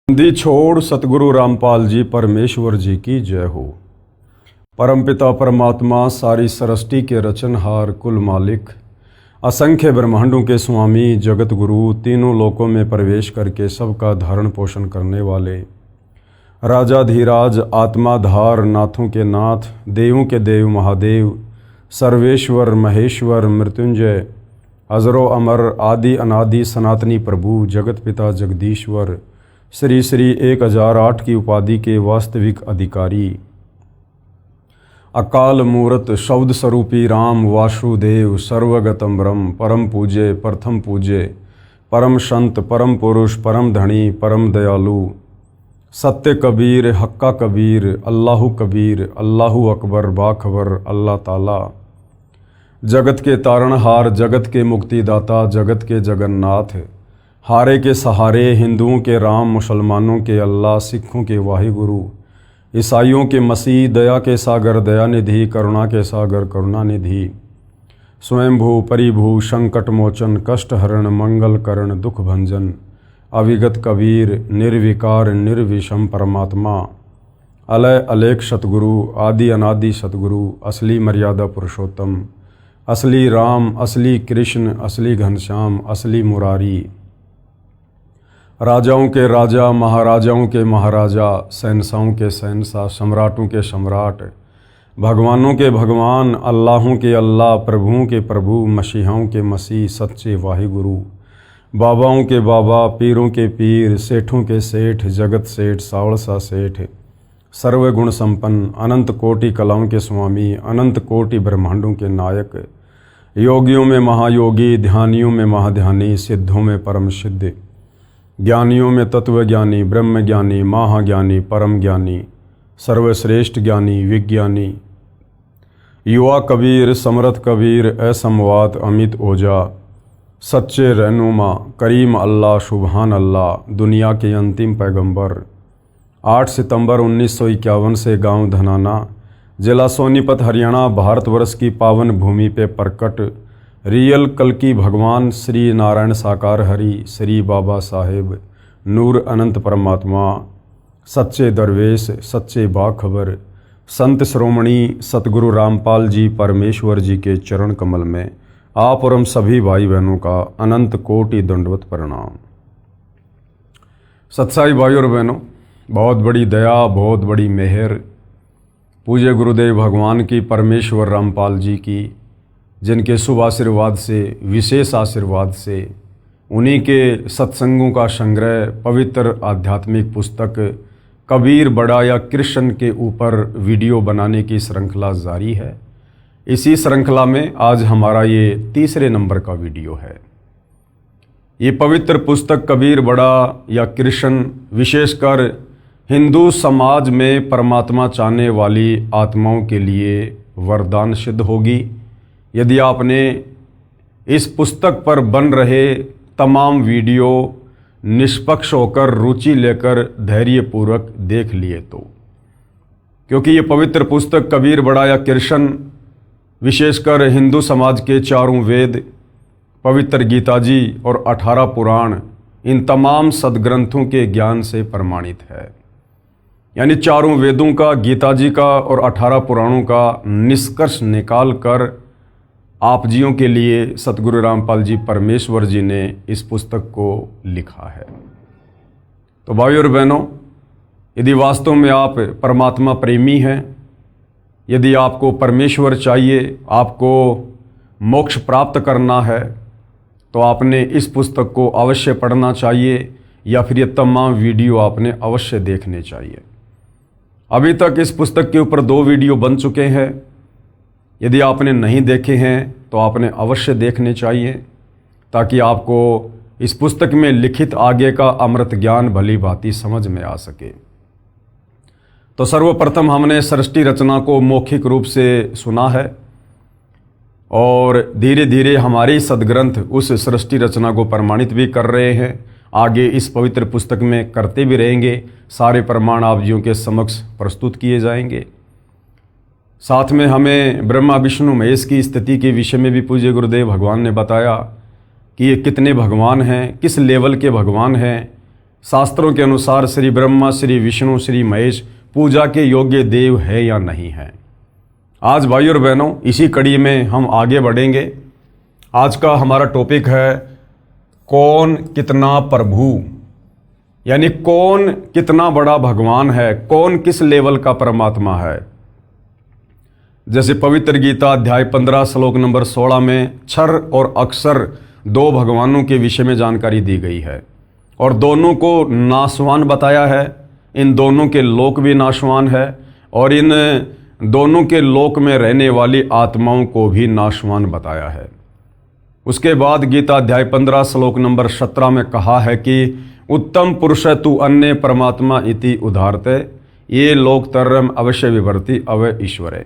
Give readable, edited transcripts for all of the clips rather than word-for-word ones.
दी छोड़ सतगुरु रामपाल जी परमेश्वर जी की जय हो। परमपिता परमात्मा सारी सृष्टि के रचनहार कुल मालिक असंख्य ब्रह्मांडों के स्वामी जगत गुरु तीनों लोकों में प्रवेश करके सबका धारण पोषण करने वाले राजाधीराज आत्माधार नाथों के नाथ देवों के देव महादेव सर्वेश्वर महेश्वर मृत्युंजय अजरो अमर आदि अनादि सनातनी प्रभु जगत पिता जगदीश्वर श्री श्री 1008 की उपाधि के वास्तविक अधिकारी अकाल मूरत शब्द स्वरूपी राम वासुदेव सर्वगतम ब्रह्म परम पूज्य प्रथम पूज्य परम संत परम पुरुष परम धनी परम दयालु सत्य कबीर हक्का कबीर अल्लाहु कबीर अल्लाहु अकबर बाखबर अल्लाह ताला जगत के तारणहार जगत के मुक्तिदाता जगत के जगन्नाथ हारे के सहारे हिंदुओं के राम मुसलमानों के अल्लाह सिखों के वाहिगुरु ईसाइयों के मसीह दया के सागर दयानिधि करुणा के सागर करुणानिधि स्वयंभू परिभू संकट मोचन कष्ट हरण मंगल करण दुख भंजन अविगत कबीर निर्विकार निर्विषम परमात्मा अलय अलेख सतगुरु आदि अनादि सतगुरु असली मर्यादा पुरुषोत्तम असली राम असली कृष्ण असली घनश्याम असली मुरारी राजाओं के राजा महाराजाओं के महाराजा शहंशाहों के शहंशाह सम्राटों के सम्राट भगवानों के भगवान अल्लाहों के अल्लाह प्रभुओं के प्रभु मसीहाओं के मसीह सच्चे वाहिगुरु बाबाओं के बाबा पीरों के पीर सेठों के सेठ जगत सेठ सावड़सा सेठ सर्वगुण संपन्न अनंत कोटि कलाओं के स्वामी अनंत कोटि ब्रह्मांडों के नायक योगियों में महायोगी ध्यानियों में महाध्यानी सिद्धों में परम सिद्ध ज्ञानियों में तत्वज्ञानी ब्रह्म ज्ञानी महाज्ञानी परम ज्ञानी सर्वश्रेष्ठ ज्ञानी विज्ञानी युवा कबीर समर्थ कबीर असमवात अमित ओझा सच्चे रहनुमा करीम अल्लाह सुबहान अल्लाह दुनिया के अंतिम पैगंबर 8 सितंबर 1951 से गांव धनाना जिला सोनीपत हरियाणा भारतवर्ष की पावन भूमि पे प्रकट रियल कल्कि भगवान श्री नारायण साकार हरि श्री बाबा साहेब नूर अनंत परमात्मा सच्चे दरवेश सच्चे बाखबर संत श्रोमणी सतगुरु रामपाल जी परमेश्वर जी के चरण कमल में आप और हम सभी भाई बहनों का अनंत कोटि दंडवत प्रणाम। सत्साई भाई और बहनों, बहुत बड़ी दया बहुत बड़ी मेहर पूज्य गुरुदेव भगवान की परमेश्वर रामपाल जी की जिनके शुभ आशीर्वाद से विशेष आशीर्वाद से उन्हीं के सत्संगों का संग्रह पवित्र आध्यात्मिक पुस्तक कबीर बड़ा या कृष्ण के ऊपर वीडियो बनाने की श्रृंखला जारी है। इसी श्रृंखला में आज हमारा ये तीसरे नंबर का वीडियो है। ये पवित्र पुस्तक कबीर बड़ा या कृष्ण विशेषकर हिंदू समाज में परमात्मा चाहने वाली आत्माओं के लिए वरदान सिद्ध होगी यदि आपने इस पुस्तक पर बन रहे तमाम वीडियो निष्पक्ष होकर रुचि लेकर धैर्यपूर्वक देख लिए तो, क्योंकि ये पवित्र पुस्तक कबीर बड़ा या कृष्ण विशेषकर हिंदू समाज के चारों वेद पवित्र गीता जी और 18 पुराण इन तमाम सदग्रंथों के ज्ञान से प्रमाणित है। यानी चारों वेदों का गीता जी का और 18 पुराणों का निष्कर्ष निकाल कर आप जियों के लिए सतगुरु रामपाल जी परमेश्वर जी ने इस पुस्तक को लिखा है। तो भाई और बहनों, यदि वास्तव में आप परमात्मा प्रेमी हैं, यदि आपको परमेश्वर चाहिए, आपको मोक्ष प्राप्त करना है, तो आपने इस पुस्तक को अवश्य पढ़ना चाहिए या फिर ये तमाम वीडियो आपने अवश्य देखने चाहिए। अभी तक इस पुस्तक के ऊपर 2 वीडियो बन चुके हैं। यदि आपने नहीं देखे हैं तो आपने अवश्य देखने चाहिए ताकि आपको इस पुस्तक में लिखित आगे का अमृत ज्ञान भली भांति समझ में आ सके। तो सर्वप्रथम हमने सृष्टि रचना को मौखिक रूप से सुना है और धीरे धीरे हमारे सदग्रंथ उस सृष्टि रचना को प्रमाणित भी कर रहे हैं। आगे इस पवित्र पुस्तक में करते भी रहेंगे। सारे प्रमाण आप जियों के समक्ष प्रस्तुत किए जाएंगे। साथ में हमें ब्रह्मा विष्णु महेश की स्थिति के विषय में भी पूज्य गुरुदेव भगवान ने बताया कि ये कितने भगवान हैं, किस लेवल के भगवान हैं, शास्त्रों के अनुसार श्री ब्रह्मा, श्री विष्णु, श्री महेश पूजा के योग्य देव है या नहीं है। आज भाई और बहनों, इसी कड़ी में हम आगे बढ़ेंगे। आज का हमारा टॉपिक है कौन कितना प्रभु, यानी कौन कितना बड़ा भगवान है, कौन किस लेवल का परमात्मा है। जैसे पवित्र गीता अध्याय 15 श्लोक नंबर 16 में क्षर और अक्षर दो भगवानों के विषय में जानकारी दी गई है और दोनों को नाशवान बताया है। इन दोनों के लोक भी नाशवान है और इन दोनों के लोक में रहने वाली आत्माओं को भी नाशवान बताया है। उसके बाद गीता अध्याय 15 श्लोक नंबर 17 में कहा है कि उत्तम पुरुष तु अन्य परमात्मा इति उदाहरते ये लोकतरम अवश्य विभर्ति अवय ईश्वरे,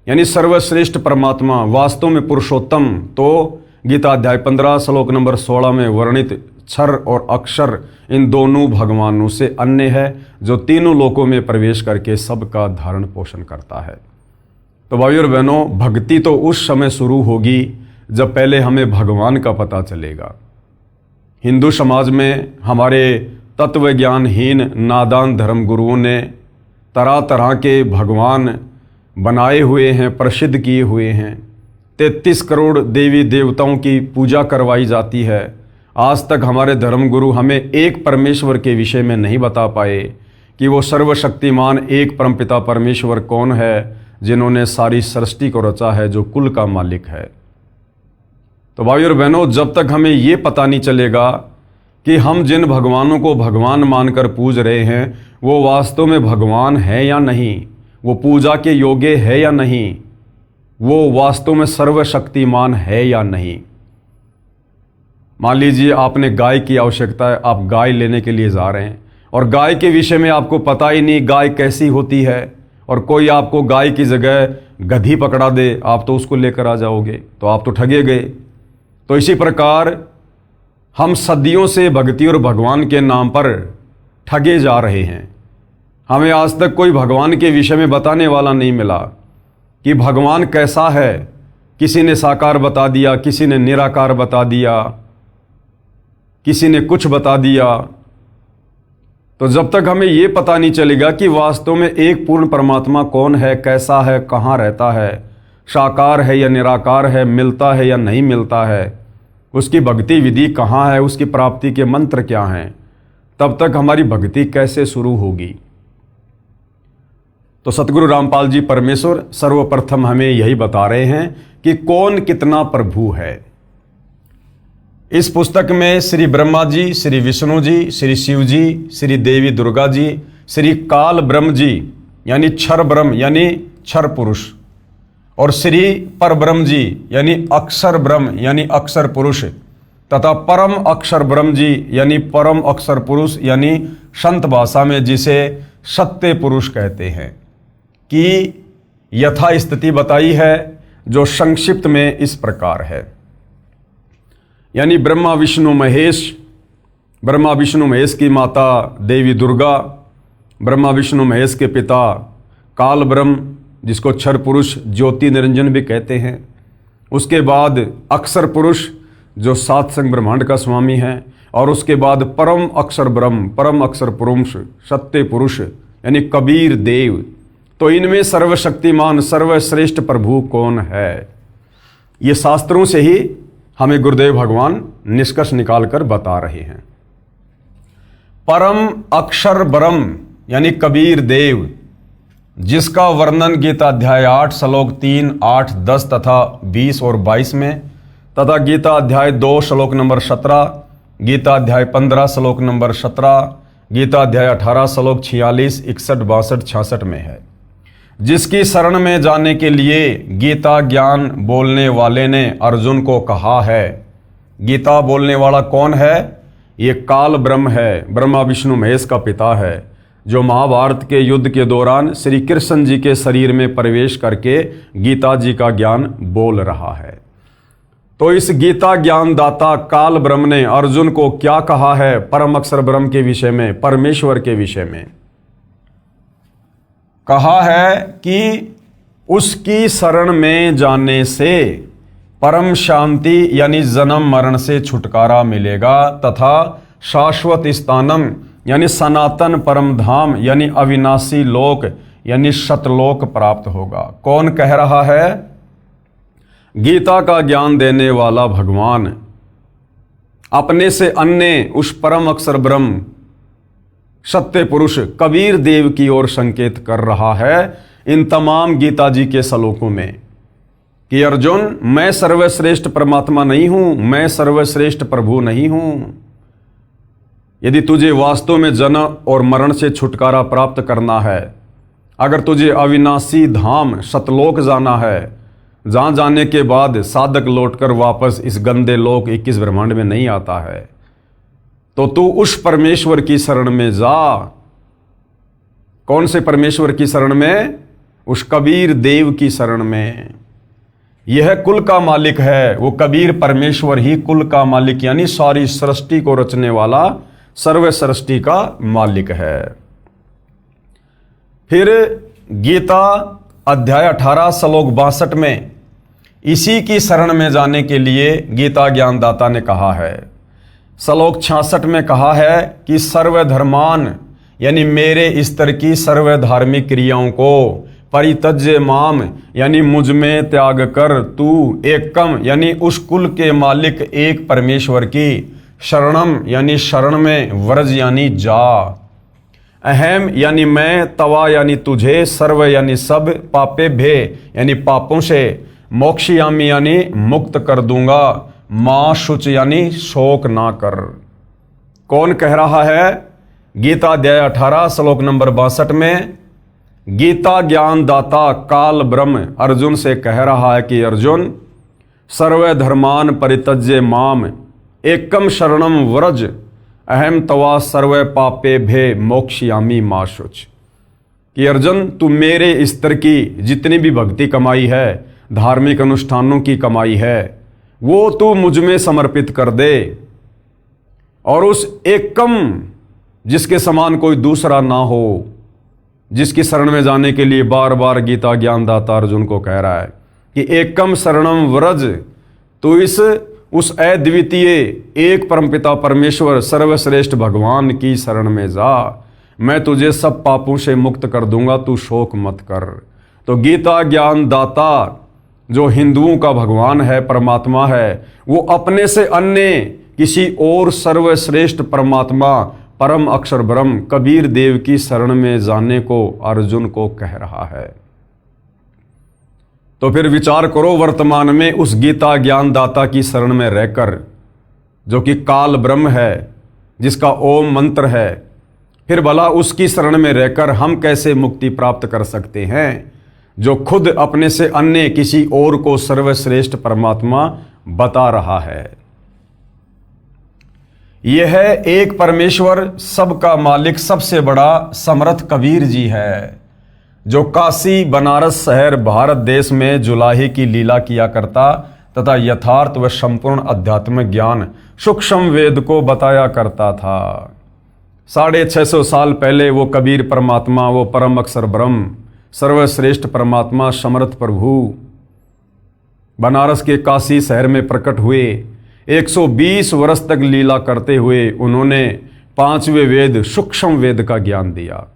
यानी सर्वश्रेष्ठ परमात्मा वास्तव में पुरुषोत्तम तो गीता अध्याय 15 श्लोक नंबर 16 में वर्णित क्षर और अक्षर इन दोनों भगवानों से अन्य है, जो तीनों लोकों में प्रवेश करके सबका धारण पोषण करता है। तो भाइयों और बहनों, भक्ति तो उस समय शुरू होगी जब पहले हमें भगवान का पता चलेगा। हिंदू समाज में हमारे तत्व ज्ञानहीन नादान धर्म गुरुओं ने तरह तरह के भगवान बनाए हुए हैं, प्रसिद्ध किए हुए हैं। 33 करोड़ देवी देवताओं की पूजा करवाई जाती है। आज तक हमारे धर्मगुरु हमें एक परमेश्वर के विषय में नहीं बता पाए कि वो सर्वशक्तिमान एक परमपिता परमेश्वर कौन है, जिन्होंने सारी सृष्टि को रचा है, जो कुल का मालिक है। तो भाइयों और बहनों, जब तक हमें ये पता नहीं चलेगा कि हम जिन भगवानों को भगवान मानकर पूज रहे हैं वो वास्तव में भगवान है या नहीं, वो पूजा के योग्य है या नहीं, वो वास्तव में सर्वशक्तिमान है या नहीं। मान लीजिए आपने गाय की आवश्यकता है, आप गाय लेने के लिए जा रहे हैं और गाय के विषय में आपको पता ही नहीं गाय कैसी होती है, और कोई आपको गाय की जगह गधी पकड़ा दे, आप तो उसको लेकर आ जाओगे, तो आप तो ठगे गए। तो इसी प्रकार हम सदियों से भक्ति और भगवान के नाम पर ठगे जा रहे हैं। हमें आज तक कोई भगवान के विषय में बताने वाला नहीं मिला कि भगवान कैसा है। किसी ने साकार बता दिया, किसी ने निराकार बता दिया, किसी ने कुछ बता दिया। तो जब तक हमें ये पता नहीं चलेगा कि वास्तव में एक पूर्ण परमात्मा कौन है, कैसा है, कहाँ रहता है, साकार है या निराकार है, मिलता है या नहीं मिलता है, उसकी भक्ति विधि कहाँ है, उसकी प्राप्ति के मंत्र क्या हैं, तब तक हमारी भक्ति कैसे शुरू होगी। तो सतगुरु रामपाल जी परमेश्वर सर्वप्रथम हमें यही बता रहे हैं कि कौन कितना प्रभु है। इस पुस्तक में श्री ब्रह्मा जी, श्री विष्णु जी, श्री शिव जी, श्री देवी दुर्गा जी, श्री काल ब्रह्म जी यानी क्षर ब्रह्म यानी क्षर पुरुष, और श्री पर ब्रह्म जी यानी अक्षर ब्रह्म यानी अक्षर पुरुष, तथा परम अक्षर ब्रह्म जी यानी परम अक्षर पुरुष यानी संत भाषा में जिसे सत्य पुरुष कहते हैं, की यथा स्थिति बताई है, जो संक्षिप्त में इस प्रकार है। यानी ब्रह्मा विष्णु महेश, ब्रह्मा विष्णु महेश की माता देवी दुर्गा, ब्रह्मा विष्णु महेश के पिता काल ब्रह्म जिसको क्षर पुरुष ज्योति निरंजन भी कहते हैं, उसके बाद अक्षर पुरुष जो सात संग ब्रह्मांड का स्वामी है, और उसके बाद परम अक्षर ब्रह्म, परम अक्षर पुरुष, सत्य पुरुष यानी कबीर देव। तो इनमें सर्वशक्तिमान सर्वश्रेष्ठ प्रभु कौन है, ये शास्त्रों से ही हमें गुरुदेव भगवान निष्कर्ष निकालकर बता रहे हैं। परम अक्षर ब्रह्म यानी कबीर देव, जिसका वर्णन गीता अध्याय 8 श्लोक 3, 8, 10 तथा 20 और 22 में, तथा गीता अध्याय 2 श्लोक नंबर 17, गीता अध्याय 15 श्लोक नंबर 17, गीता अध्याय 18 श्लोक 46, 61, 62, 66 में है। जिसकी शरण में जाने के लिए गीता ज्ञान बोलने वाले ने अर्जुन को कहा है। गीता बोलने वाला कौन है? ये काल ब्रह्म है, ब्रह्मा विष्णु महेश का पिता है, जो महाभारत के युद्ध के दौरान श्री कृष्ण जी के शरीर में प्रवेश करके गीता जी का ज्ञान बोल रहा है। तो इस गीता ज्ञान दाता काल ब्रह्म ने अर्जुन को क्या कहा है परम अक्षर ब्रह्म के विषय में, परमेश्वर के विषय में? कहा है कि उसकी शरण में जाने से परम शांति यानी जन्म मरण से छुटकारा मिलेगा तथा शाश्वत स्थानम यानी सनातन परम धाम यानी अविनाशी लोक यानी सतलोक प्राप्त होगा। कौन कह रहा है? गीता का ज्ञान देने वाला भगवान अपने से अन्य उस परम अक्षर ब्रह्म सत्य पुरुष कबीर देव की ओर संकेत कर रहा है इन तमाम गीता जी के श्लोकों में कि अर्जुन, मैं सर्वश्रेष्ठ परमात्मा नहीं हूं, मैं सर्वश्रेष्ठ प्रभु नहीं हूं। यदि तुझे वास्तव में जन्म और मरण से छुटकारा प्राप्त करना है, अगर तुझे अविनाशी धाम सतलोक जाना है, जहां जाने के बाद साधक लौटकर वापस इस गंदे लोक 21 ब्रह्मांड में नहीं आता है, तो तू उस परमेश्वर की शरण में जा। कौन से परमेश्वर की शरण में? उस कबीर देव की शरण में। यह कुल का मालिक है, वो कबीर परमेश्वर ही कुल का मालिक यानी सारी सृष्टि को रचने वाला सर्व सृष्टि का मालिक है। फिर गीता अध्याय 18 श्लोक 62 में इसी की शरण में जाने के लिए गीता ज्ञानदाता ने कहा है। श्लोक 66 में कहा है कि सर्वधर्मान यानी मेरे स्तर की सर्व धार्मिक क्रियाओं को परित्यज्य माम यानी मुझ में त्याग कर तू एकम यानी उस कुल के मालिक एक परमेश्वर की शरणम यानी शरण में व्रज यानी जा। अहम यानी मैं, तवा यानी तुझे, सर्व यानी सब, पापे भे यानी पापों से, मोक्षयामी यानी मुक्त कर दूंगा, मां शुच यानी शोक ना कर। कौन कह रहा है? गीता अध्याय 18 श्लोक नंबर 62 में गीता ज्ञानदाता काल ब्रह्म अर्जुन से कह रहा है कि अर्जुन, सर्वधर्मान परित्यज्य माम एकम शरणम व्रज अहम तवा सर्व पापे भे मोक्षयामी मा शुच। कि अर्जुन, तू मेरे स्तर की जितनी भी भक्ति कमाई है, धार्मिक अनुष्ठानों की कमाई है, वो तू मुझ में समर्पित कर दे और उस एकम जिसके समान कोई दूसरा ना हो, जिसकी शरण में जाने के लिए बार बार गीता ज्ञानदाता अर्जुन को कह रहा है कि एकम शरणम व्रज, तो उस अद्वितीय एक परमपिता परमेश्वर सर्वश्रेष्ठ भगवान की शरण में जा। मैं तुझे सब पापों से मुक्त कर दूंगा, तू शोक मत कर। तो गीता ज्ञानदाता जो हिंदुओं का भगवान है, परमात्मा है, वो अपने से अन्य किसी और सर्वश्रेष्ठ परमात्मा परम अक्षर ब्रह्म कबीर देव की शरण में जाने को अर्जुन को कह रहा है। तो फिर विचार करो, वर्तमान में उस गीता ज्ञानदाता की शरण में रहकर, जो कि काल ब्रह्म है, जिसका ओम मंत्र है, फिर भला उसकी शरण में रहकर हम कैसे मुक्ति प्राप्त कर सकते हैं, जो खुद अपने से अन्य किसी और को सर्वश्रेष्ठ परमात्मा बता रहा है। यह एक परमेश्वर सबका मालिक सबसे बड़ा समर्थ कबीर जी है, जो काशी बनारस शहर भारत देश में जुलाही की लीला किया करता तथा यथार्थ व संपूर्ण आध्यात्मिक ज्ञान सूक्ष्म वेद को बताया करता था। 650 साल पहले वो कबीर परमात्मा, वो परम अक्षर ब्रह्म, सर्वश्रेष्ठ परमात्मा समर्थ प्रभु बनारस के काशी शहर में प्रकट हुए। 120 वर्ष तक लीला करते हुए उन्होंने 5वें वेद सूक्ष्म वेद का ज्ञान दिया।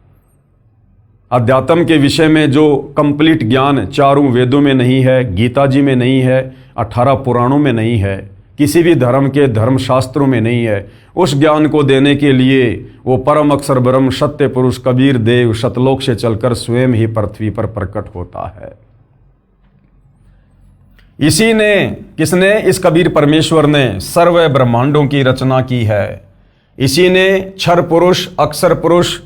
अध्यात्म के विषय में जो कंप्लीट ज्ञान चारों वेदों में नहीं है, गीता जी में नहीं है, 18 पुराणों में नहीं है, किसी भी धर्म के धर्मशास्त्रों में नहीं है, उस ज्ञान को देने के लिए वो परम अक्षर ब्रह्म सत्य पुरुष कबीर देव सतलोक से चलकर स्वयं ही पृथ्वी पर प्रकट होता है। इसी ने, किसने? इस कबीर परमेश्वर ने सर्व ब्रह्मांडों की रचना की है। इसी ने क्षर पुरुष, अक्षर पुरुष,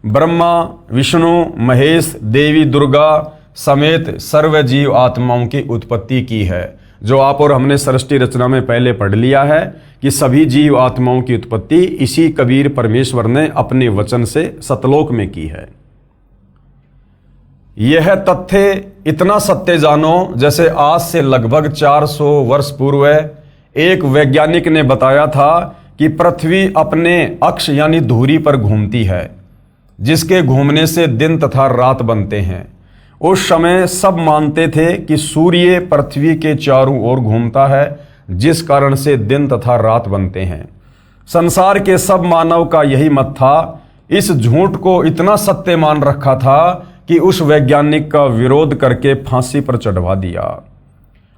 ब्रह्मा, विष्णु, महेश, देवी दुर्गा समेत सर्व जीव आत्माओं की उत्पत्ति की है। जो आप और हमने सृष्टि रचना में पहले पढ़ लिया है कि सभी जीव आत्माओं की उत्पत्ति इसी कबीर परमेश्वर ने अपने वचन से सतलोक में की है। यह तथ्य इतना सत्य जानो जैसे आज से लगभग 400 वर्ष पूर्व एक वैज्ञानिक ने बताया था कि पृथ्वी अपने अक्ष यानी धुरी पर घूमती है, जिसके घूमने से दिन तथा रात बनते हैं। उस समय सब मानते थे कि सूर्य पृथ्वी के चारों ओर घूमता है, जिस कारण से दिन तथा रात बनते हैं। संसार के सब मानव का यही मत था। इस झूठ को इतना सत्य मान रखा था कि उस वैज्ञानिक का विरोध करके फांसी पर चढ़वा दिया।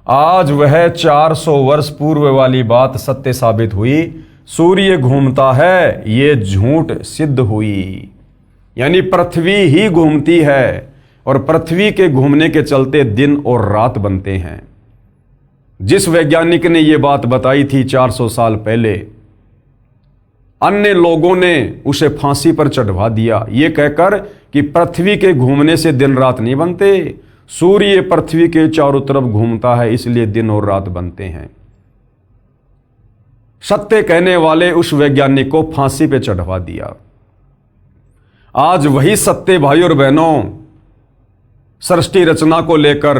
आज वह 400 वर्ष पूर्व वाली बात सत्य साबित हुई। सूर्य घूमता है, ये झूठ सिद्ध हुई। यानी पृथ्वी ही घूमती है और पृथ्वी के घूमने के चलते दिन और रात बनते हैं। जिस वैज्ञानिक ने यह बात बताई थी 400 साल पहले, अन्य लोगों ने उसे फांसी पर चढ़वा दिया, ये कहकर कि पृथ्वी के घूमने से दिन रात नहीं बनते, सूर्य पृथ्वी के चारों तरफ घूमता है इसलिए दिन और रात बनते हैं। सत्य कहने वाले उस वैज्ञानिक को फांसी पे चढ़वा दिया। आज वही सत्य भाई और बहनों सृष्टि रचना को लेकर,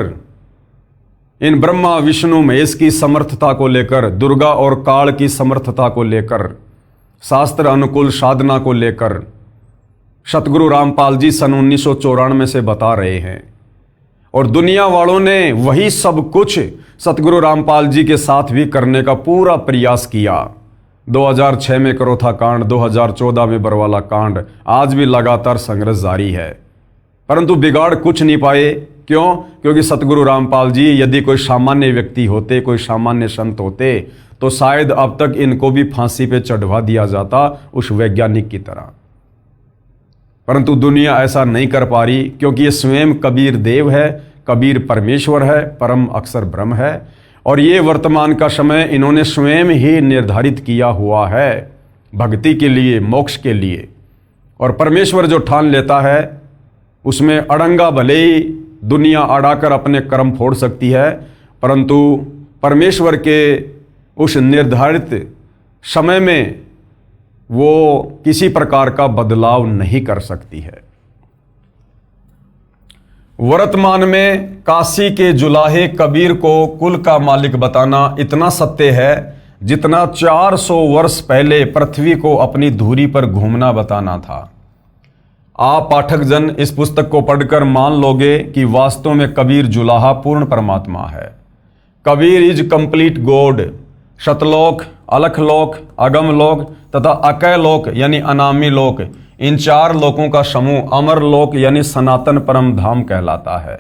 इन ब्रह्मा विष्णु महेश की समर्थता को लेकर, दुर्गा और काल की समर्थता को लेकर, शास्त्र अनुकूल साधना को लेकर सतगुरु रामपाल जी सन 1994 से बता रहे हैं। और दुनिया वालों ने वही सब कुछ सतगुरु रामपाल जी के साथ भी करने का पूरा प्रयास किया। 2006 में करोथा कांड, 2014 में बरवाला कांड, आज भी लगातार संघर्ष जारी है, परंतु बिगाड़ कुछ नहीं पाए। क्यों? क्योंकि सतगुरु रामपाल जी यदि कोई सामान्य व्यक्ति होते, कोई सामान्य संत होते, तो शायद अब तक इनको भी फांसी पे चढ़वा दिया जाता उस वैज्ञानिक की तरह। परंतु दुनिया ऐसा नहीं कर पा रही, क्योंकि ये स्वयं कबीर देव है, कबीर परमेश्वर है, परम अक्षर ब्रह्म है, और ये वर्तमान का समय इन्होंने स्वयं ही निर्धारित किया हुआ है भक्ति के लिए, मोक्ष के लिए। और परमेश्वर जो ठान लेता है उसमें अड़ंगा भले ही दुनिया अड़ाकर अपने कर्म फोड़ सकती है, परंतु परमेश्वर के उस निर्धारित समय में वो किसी प्रकार का बदलाव नहीं कर सकती है। वर्तमान में काशी के जुलाहे कबीर को कुल का मालिक बताना इतना सत्य है जितना 400 वर्ष पहले पृथ्वी को अपनी धुरी पर घूमना बताना था। आप पाठक जन इस पुस्तक को पढ़कर मान लोगे कि वास्तव में कबीर जुलाहा पूर्ण परमात्मा है। Kabir is complete God. Satlok, Alakhlok, Agamlok तथा अकय लोक यानी अनामी लोक, इन 4 लोकों का समूह अमर लोक यानी सनातन परम धाम कहलाता है।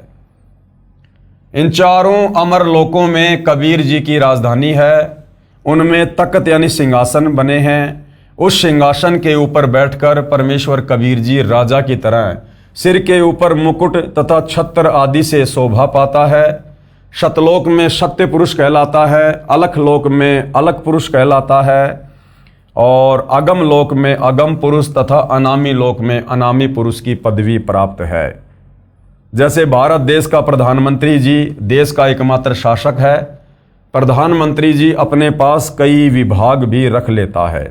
इन चारों अमर लोकों में कबीर जी की राजधानी है। उनमें तख्त यानी सिंहासन बने हैं। उस सिंहासन के ऊपर बैठकर परमेश्वर कबीर जी राजा की तरह सिर के ऊपर मुकुट तथा छत्र आदि से शोभा पाता है। शतलोक में सत्य पुरुष कहलाता है, अलख लोक में अलख पुरुष कहलाता है, और अगम लोक में अगम पुरुष तथा अनामी लोक में अनामी पुरुष की पदवी प्राप्त है। जैसे भारत देश का प्रधानमंत्री जी देश का एकमात्र शासक है, प्रधानमंत्री जी अपने पास कई विभाग भी रख लेता है।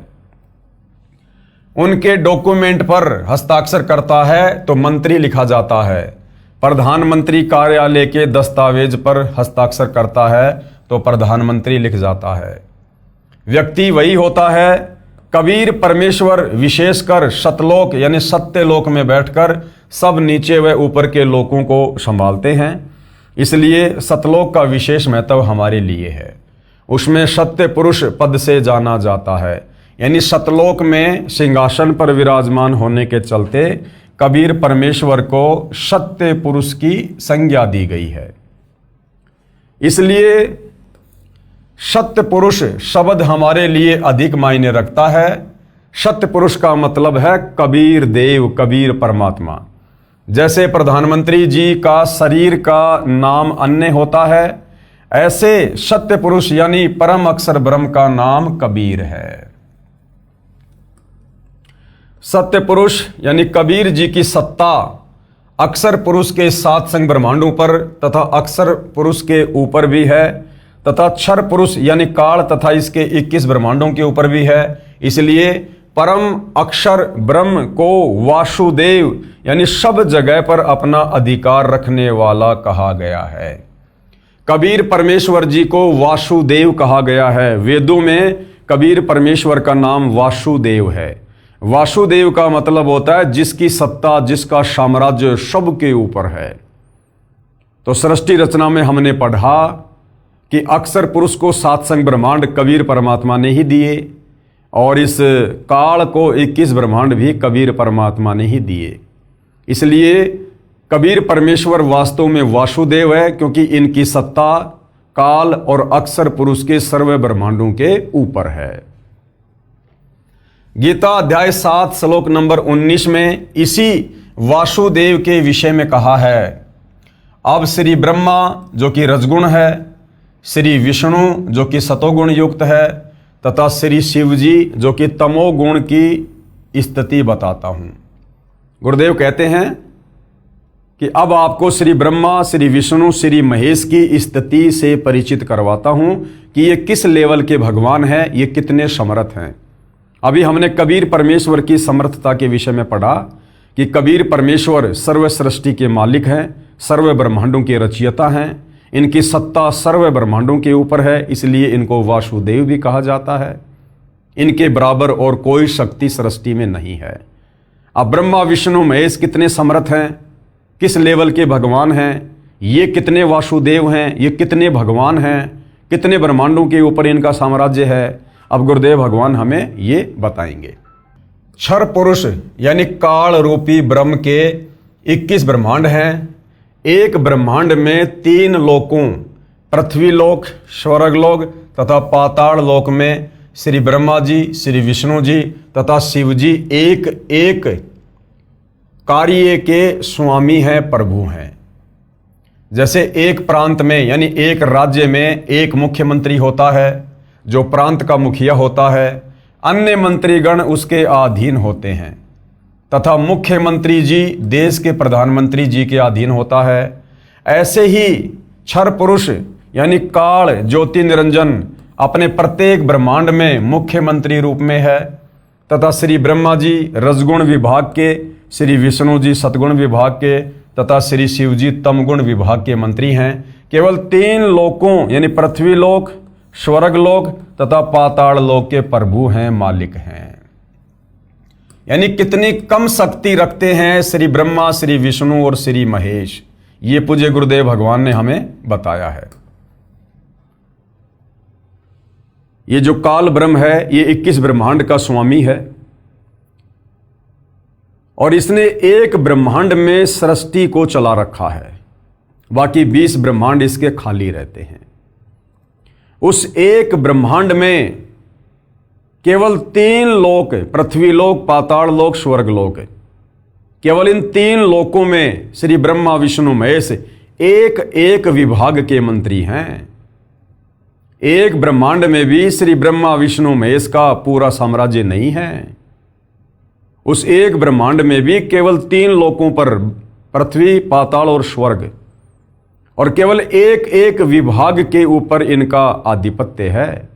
उनके डॉक्यूमेंट पर हस्ताक्षर करता है तो मंत्री लिखा जाता है। प्रधानमंत्री कार्यालय के दस्तावेज पर हस्ताक्षर करता है तो प्रधानमंत्री लिख जाता है। व्यक्ति वही होता है। कबीर परमेश्वर विशेषकर सतलोक यानी सत्य लोक में बैठकर सब नीचे व ऊपर के लोकों को संभालते हैं। इसलिए सतलोक का विशेष महत्व हमारे लिए है। उसमें सत्य पुरुष पद से जाना जाता है, यानी सतलोक में सिंहासन पर विराजमान होने के चलते कबीर परमेश्वर को सत्य पुरुष की संज्ञा दी गई है। इसलिए सत्य पुरुष शब्द हमारे लिए अधिक मायने रखता है। सत्य पुरुष का मतलब है कबीर देव, कबीर परमात्मा। जैसे प्रधानमंत्री जी का शरीर का नाम अन्य होता है, ऐसे सत्य पुरुष यानी परम अक्षर ब्रह्म का नाम कबीर है। सत्य पुरुष यानी कबीर जी की सत्ता अक्षर पुरुष के 7 संग ब्रह्मांडों पर तथा अक्षर पुरुष के ऊपर भी है, तथा क्षर पुरुष यानी काल तथा इसके 21 ब्रह्मांडों के ऊपर भी है। इसलिए परम अक्षर ब्रह्म को वासुदेव यानी सब जगह पर अपना अधिकार रखने वाला कहा गया है। कबीर परमेश्वर जी को वासुदेव कहा गया है। वेदों में कबीर परमेश्वर का नाम वासुदेव है। वासुदेव का मतलब होता है जिसकी सत्ता, जिसका साम्राज्य सबके ऊपर है। तो सृष्टि रचना में हमने पढ़ा कि अक्षर पुरुष को 7 संग ब्रह्मांड कबीर परमात्मा ने ही दिए, और इस काल को 21 ब्रह्मांड भी कबीर परमात्मा ने ही दिए। इसलिए कबीर परमेश्वर वास्तव में वासुदेव है, क्योंकि इनकी सत्ता काल और अक्षर पुरुष के सर्व ब्रह्मांडों के ऊपर है। गीता अध्याय 7 श्लोक नंबर 19 में इसी वासुदेव के विषय में कहा है। अब श्री ब्रह्मा जो कि रजगुण है, श्री विष्णु जो कि सतोगुण युक्त है तथा श्री शिव जी जो कि तमोगुण की स्थिति बताता हूं। गुरुदेव कहते हैं कि अब आपको श्री ब्रह्मा, श्री विष्णु, श्री महेश की स्थिति से परिचित करवाता हूं कि ये किस लेवल के भगवान हैं, ये कितने समर्थ हैं। अभी हमने कबीर परमेश्वर की समर्थता के विषय में पढ़ा कि कबीर परमेश्वर सर्व सृष्टि के मालिक हैं, सर्व ब्रह्मांडों के रचयिता हैं, इनकी सत्ता सर्व ब्रह्मांडों के ऊपर है, इसलिए इनको वासुदेव भी कहा जाता है। इनके बराबर और कोई शक्ति सृष्टि में नहीं है। अब ब्रह्मा विष्णु महेश कितने समर्थ हैं, किस लेवल के भगवान हैं, ये कितने वासुदेव हैं, ये कितने भगवान हैं, कितने ब्रह्मांडों के ऊपर इनका साम्राज्य है, अब गुरुदेव भगवान हमें ये बताएंगे। क्षर पुरुष यानी काल रूपी ब्रह्म के 21 ब्रह्मांड हैं। एक ब्रह्मांड में 3 लोकों पृथ्वी लोक, स्वर्ग लोक तथा पाताल लोक में श्री ब्रह्मा जी, श्री विष्णु जी तथा शिव जी एक एक कार्य के स्वामी हैं, प्रभु हैं। जैसे एक प्रांत में यानी एक राज्य में एक मुख्यमंत्री होता है जो प्रांत का मुखिया होता है, अन्य मंत्रीगण उसके अधीन होते हैं तथा मुख्यमंत्री जी देश के प्रधानमंत्री जी के अधीन होता है। ऐसे ही क्षर पुरुष यानी काल ज्योति निरंजन अपने प्रत्येक ब्रह्मांड में मुख्यमंत्री रूप में है तथा श्री ब्रह्मा जी रजगुण विभाग के, श्री विष्णु जी सतगुण विभाग के तथा श्री शिव जी तमगुण विभाग के मंत्री हैं। केवल 3 लोकों यानी पृथ्वी लोक, स्वर्ग लोक तथा पाताल लोक के प्रभु हैं, मालिक हैं। यानी कितनी कम शक्ति रखते हैं श्री ब्रह्मा, श्री विष्णु और श्री महेश, ये पूज्य गुरुदेव भगवान ने हमें बताया है। ये जो काल ब्रह्म है ये 21 ब्रह्मांड का स्वामी है और इसने एक ब्रह्मांड में सृष्टि को चला रखा है, बाकी 20 ब्रह्मांड इसके खाली रहते हैं। उस एक ब्रह्मांड में केवल 3 लोक, पृथ्वी लोक, पाताल लोक, स्वर्ग लोक, केवल इन 3 लोकों में श्री ब्रह्मा विष्णु महेश एक एक विभाग के मंत्री हैं। एक ब्रह्मांड में भी श्री ब्रह्मा विष्णु महेश का पूरा साम्राज्य नहीं है। उस एक ब्रह्मांड में भी केवल 3 लोकों पर पृथ्वी, पाताल और स्वर्ग, और केवल एक एक विभाग के ऊपर इनका आधिपत्य है।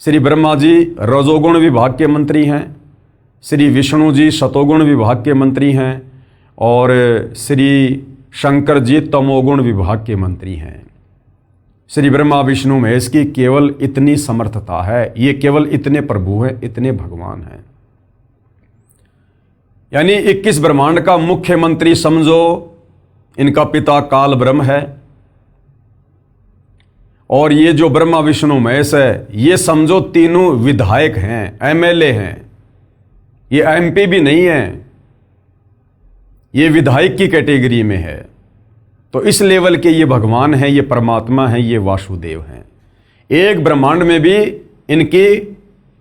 श्री ब्रह्मा जी रजोगुण विभाग के मंत्री हैं, श्री विष्णु जी सतोगुण विभाग के मंत्री हैं और श्री शंकर जी तमोगुण विभाग के मंत्री हैं। श्री ब्रह्मा विष्णु महेश की केवल इतनी समर्थता है, ये केवल इतने प्रभु हैं, इतने भगवान हैं। यानी 21 ब्रह्मांड का मुख्यमंत्री समझो इनका पिता काल ब्रह्म है और ये जो ब्रह्मा विष्णु महेश है ये समझो तीनों विधायक हैं, एमएलए हैं। ये एमपी भी नहीं है, ये विधायक की कैटेगरी में है। तो इस लेवल के ये भगवान हैं, ये परमात्मा हैं, ये वासुदेव हैं। एक ब्रह्मांड में भी इनकी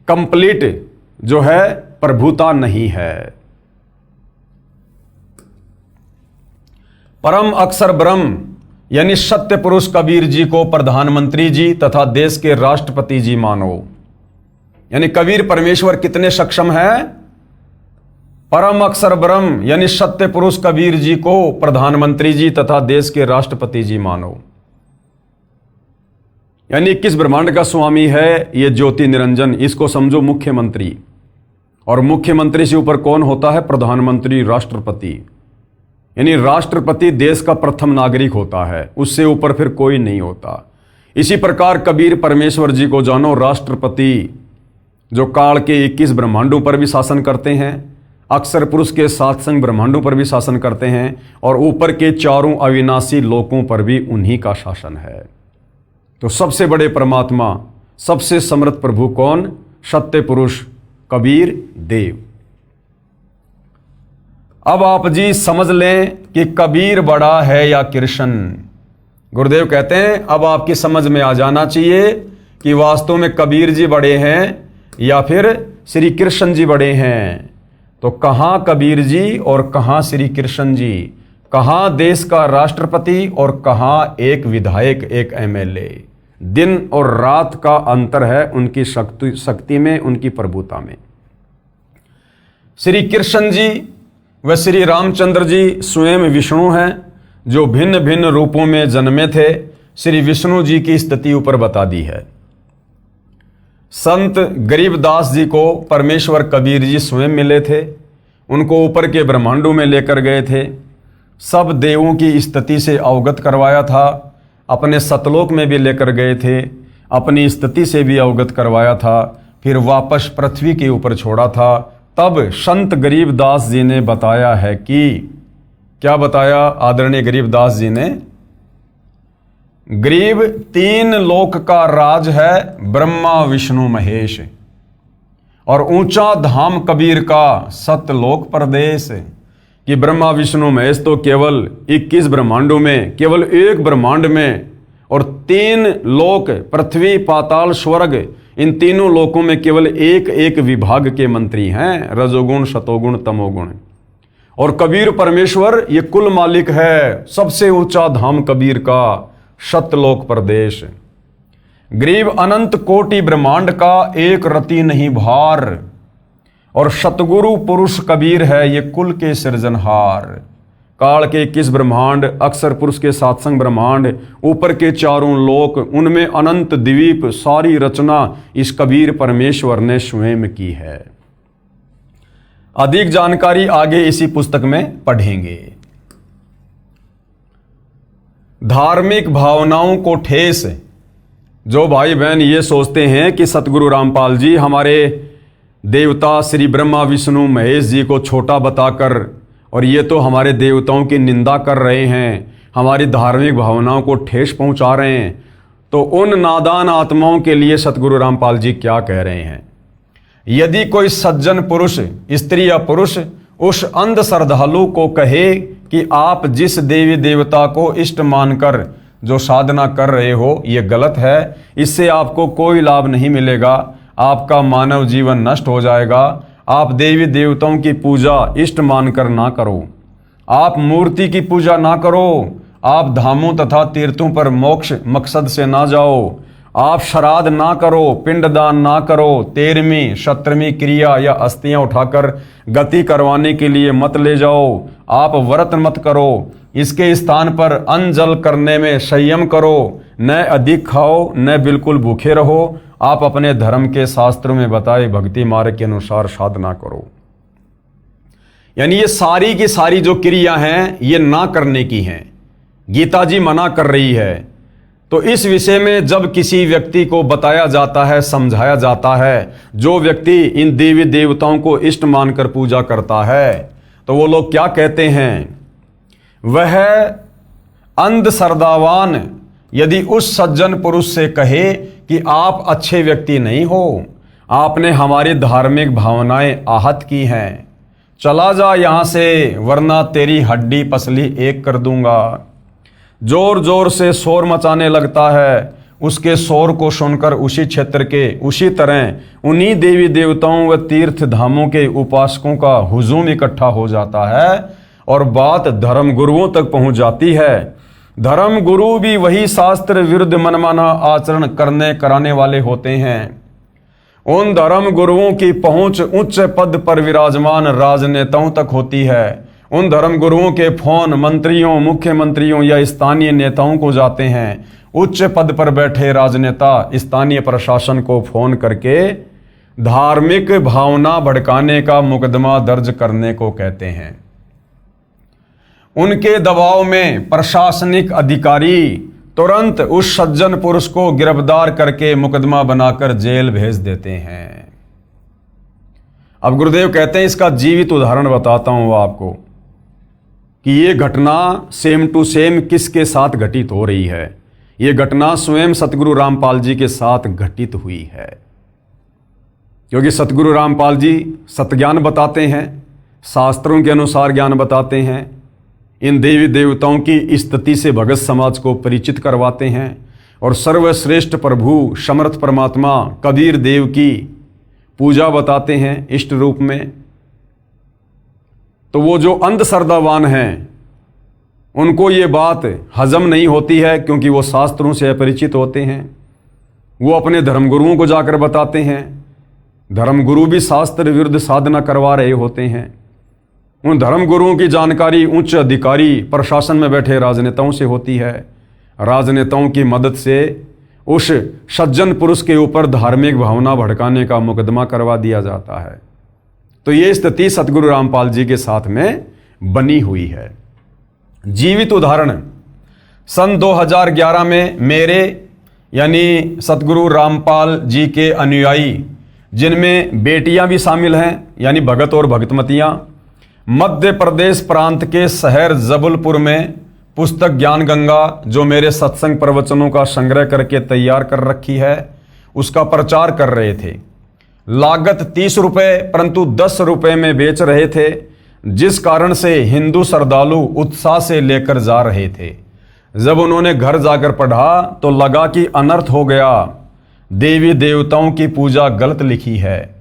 कंप्लीट जो है प्रभुता नहीं है। परम अक्षर ब्रह्म यानी सत्य पुरुष कबीर जी को प्रधानमंत्री जी तथा देश के राष्ट्रपति जी मानो। यानी कबीर परमेश्वर कितने सक्षम हैं? परम अक्षर ब्रह्म यानी सत्य पुरुष कबीर जी को प्रधानमंत्री जी तथा देश के राष्ट्रपति जी मानो। यानी 21 ब्रह्मांड का स्वामी है ये ज्योति निरंजन, इसको समझो मुख्यमंत्री। और मुख्यमंत्री से ऊपर कौन होता है? प्रधानमंत्री, राष्ट्रपति। यानी राष्ट्रपति देश का प्रथम नागरिक होता है, उससे ऊपर फिर कोई नहीं होता। इसी प्रकार कबीर परमेश्वर जी को जानो राष्ट्रपति, जो काल के 21 ब्रह्मांडों पर भी शासन करते हैं, अक्षर पुरुष के 7 संग ब्रह्मांडों पर भी शासन करते हैं और ऊपर के 4 अविनाशी लोकों पर भी उन्हीं का शासन है। तो सबसे बड़े परमात्मा, सबसे समर्थ प्रभु कौन? सत्य पुरुष कबीर देव। अब आप जी समझ लें कि कबीर बड़ा है या कृष्ण। गुरुदेव कहते हैं अब आपकी समझ में आ जाना चाहिए कि वास्तव में कबीर जी बड़े हैं या फिर श्री कृष्ण जी बड़े हैं। तो कहाँ कबीर जी और कहाँ श्री कृष्ण जी, कहाँ देश का राष्ट्रपति और कहाँ एक विधायक, एक एमएलए। दिन और रात का अंतर है उनकी शक्ति में, उनकी प्रभुता में। श्री कृष्ण जी व श्री रामचंद्र जी स्वयं विष्णु हैं जो भिन्न भिन्न रूपों में जन्मे थे। श्री विष्णु जी की स्थिति ऊपर बता दी है। संत गरीबदास जी को परमेश्वर कबीर जी स्वयं मिले थे, उनको ऊपर के ब्रह्मांडों में लेकर गए थे, सब देवों की स्थिति से अवगत करवाया था, अपने सतलोक में भी लेकर गए थे, अपनी स्थिति से भी अवगत करवाया था, फिर वापस पृथ्वी के ऊपर छोड़ा था। तब संत गरीबदास जी ने बताया है कि क्या बताया आदरणीय गरीबदास जी ने? गरीब तीन लोक का राज है, ब्रह्मा विष्णु महेश, और ऊंचा धाम कबीर का सतलोक प्रदेश। कि ब्रह्मा विष्णु महेश तो केवल 21 ब्रह्मांडों में, केवल एक ब्रह्मांड में, और तीन लोक पृथ्वी पाताल स्वर्ग, इन तीनों लोकों में केवल एक एक विभाग के मंत्री हैं, रजोगुण सतोगुण तमोगुण। और कबीर परमेश्वर ये कुल मालिक है, सबसे ऊंचा धाम कबीर का सतलोक प्रदेश। गरीब अनंत कोटि ब्रह्मांड का एक रति नहीं भार, और सतगुरु पुरुष कबीर है ये कुल के सृजनहार। काल के 21 ब्रह्मांड, अक्षर पुरुष के सातसंग ब्रह्मांड, ऊपर के चारों लोक, उनमें अनंत द्वीप, सारी रचना इस कबीर परमेश्वर ने स्वयं की है। अधिक जानकारी आगे इसी पुस्तक में पढ़ेंगे। धार्मिक भावनाओं को ठेस, जो भाई बहन ये सोचते हैं कि सतगुरु रामपाल जी हमारे देवता श्री ब्रह्मा विष्णु महेश जी को छोटा बताकर और ये तो हमारे देवताओं की निंदा कर रहे हैं, हमारी धार्मिक भावनाओं को ठेस पहुंचा रहे हैं, तो उन नादान आत्माओं के लिए सतगुरु रामपाल जी क्या कह रहे हैं? यदि कोई सज्जन पुरुष, स्त्री या पुरुष, उस अंध श्रद्धालु को कहे कि आप जिस देवी देवता को इष्ट मानकर जो साधना कर रहे हो ये गलत है, इससे आपको कोई लाभ नहीं मिलेगा, आपका मानव जीवन नष्ट हो जाएगा, आप देवी देवताओं की पूजा इष्ट मानकर ना करो, आप मूर्ति की पूजा ना करो, आप धामों तथा तीर्थों पर मोक्ष मकसद से ना जाओ, आप श्राद्ध ना करो, पिंडदान ना करो, 13वीं 17वीं क्रिया या अस्थियां उठाकर गति करवाने के लिए मत ले जाओ, आप व्रत मत करो, इसके स्थान पर अन्न जल करने में संयम करो, न अधिक खाओ न बिल्कुल भूखे रहो, आप अपने धर्म के शास्त्रों में बताए भक्ति मार्ग के अनुसार साधना करो। यानी ये सारी की सारी जो क्रिया हैं ये ना करने की हैं, गीता जी मना कर रही है। तो इस विषय में जब किसी व्यक्ति को बताया जाता है, समझाया जाता है, जो व्यक्ति इन देवी देवताओं को इष्ट मानकर पूजा करता है, तो वो लोग क्या कहते हैं? वह अंध श्रद्धावान यदि उस सज्जन पुरुष से कहे कि आप अच्छे व्यक्ति नहीं हो, आपने हमारी धार्मिक भावनाएं आहत की हैं, चला जा यहां से वरना तेरी हड्डी पसली एक कर दूंगा। जोर जोर से शोर मचाने लगता है, उसके शोर को सुनकर उसी क्षेत्र के उसी तरह उन्हीं देवी देवताओं व तीर्थ धामों के उपासकों का हुजूम इकट्ठा हो जाता है और बात धर्म गुरुओं तक पहुंच जाती है। धर्म गुरु भी वही शास्त्र विरुद्ध मनमाना आचरण करने कराने वाले होते हैं। उन धर्म गुरुओं की पहुंच उच्च पद पर विराजमान राजनेताओं तक होती है। उन धर्म गुरुओं के फोन मंत्रियों, मुख्यमंत्रियों या स्थानीय नेताओं को जाते हैं। उच्च पद पर बैठे राजनेता स्थानीय प्रशासन को फोन करके धार्मिक भावना भड़काने का मुकदमा दर्ज करने को कहते हैं। उनके दबाव में प्रशासनिक अधिकारी तुरंत उस सज्जन पुरुष को गिरफ्तार करके मुकदमा बनाकर जेल भेज देते हैं। अब गुरुदेव कहते हैं, इसका जीवित उदाहरण बताता हूं आपको कि ये घटना सेम टू सेम किसके साथ घटित हो रही है। ये घटना स्वयं सतगुरु रामपाल जी के साथ घटित हुई है। क्योंकि सतगुरु रामपाल जी सतज्ञान बताते हैं, शास्त्रों के अनुसार ज्ञान बताते हैं, इन देवी देवताओं की स्तुति से भगत समाज को परिचित करवाते हैं और सर्वश्रेष्ठ प्रभु समर्थ परमात्मा कबीर देव की पूजा बताते हैं इष्ट रूप में। तो वो जो अंधश्रद्धावान हैं उनको ये बात हजम नहीं होती है, क्योंकि वो शास्त्रों से अपरिचित होते हैं। वो अपने धर्मगुरुओं को जाकर बताते हैं, धर्मगुरु भी शास्त्र विरुद्ध साधना करवा रहे होते हैं। उन धर्मगुरुओं की जानकारी उच्च अधिकारी प्रशासन में बैठे राजनेताओं से होती है। राजनेताओं की मदद से उस सज्जन पुरुष के ऊपर धार्मिक भावना भड़काने का मुकदमा करवा दिया जाता है। तो ये स्थिति सतगुरु रामपाल जी के साथ में बनी हुई है। जीवित उदाहरण, सन 2011 में मेरे यानी सतगुरु रामपाल जी के अनुयायी, जिनमें बेटियां भी शामिल हैं यानी भगत और भगतमतियां, मध्य प्रदेश प्रांत के शहर जबलपुर में पुस्तक ज्ञान गंगा, जो मेरे सत्संग प्रवचनों का संग्रह करके तैयार कर रखी है, उसका प्रचार कर रहे थे। लागत 30 रुपये परंतु 10 रुपये में बेच रहे थे, जिस कारण से हिंदू श्रद्धालु उत्साह से लेकर जा रहे थे। जब उन्होंने घर जाकर पढ़ा तो लगा कि अनर्थ हो गया, देवी देवताओं की पूजा गलत लिखी है,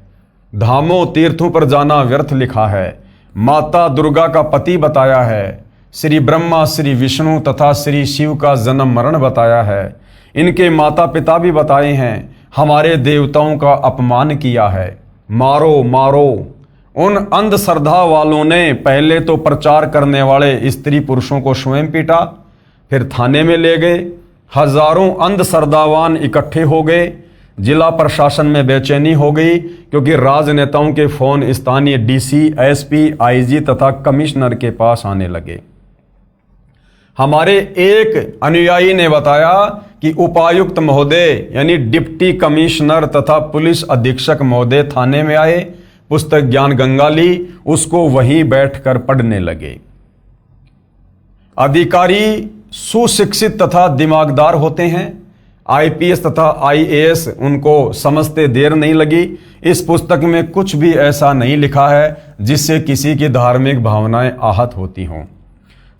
धामों तीर्थों पर जाना व्यर्थ लिखा है, माता दुर्गा का पति बताया है, श्री ब्रह्मा श्री विष्णु तथा श्री शिव का जन्म मरण बताया है, इनके माता पिता भी बताए हैं, हमारे देवताओं का अपमान किया है, मारो मारो। उन अंधश्रद्धा वालों ने पहले तो प्रचार करने वाले स्त्री पुरुषों को स्वयं पीटा, फिर थाने में ले गए। हजारों अंधश्रद्धावान इकट्ठे हो गए। जिला प्रशासन में बेचैनी हो गई, क्योंकि राजनेताओं के फोन स्थानीय डीसी, एसपी, आईजी तथा कमिश्नर के पास आने लगे। हमारे एक अनुयायी ने बताया कि उपायुक्त महोदय यानी डिप्टी कमिश्नर तथा पुलिस अधीक्षक महोदय थाने में आए, पुस्तक ज्ञान गंगा ली, उसको वहीं बैठकर पढ़ने लगे। अधिकारी सुशिक्षित तथा दिमागदार होते हैं, आईपीएस तथा आईएएस, उनको समझते देर नहीं लगी। इस पुस्तक में कुछ भी ऐसा नहीं लिखा है जिससे किसी की धार्मिक भावनाएं आहत होती हों।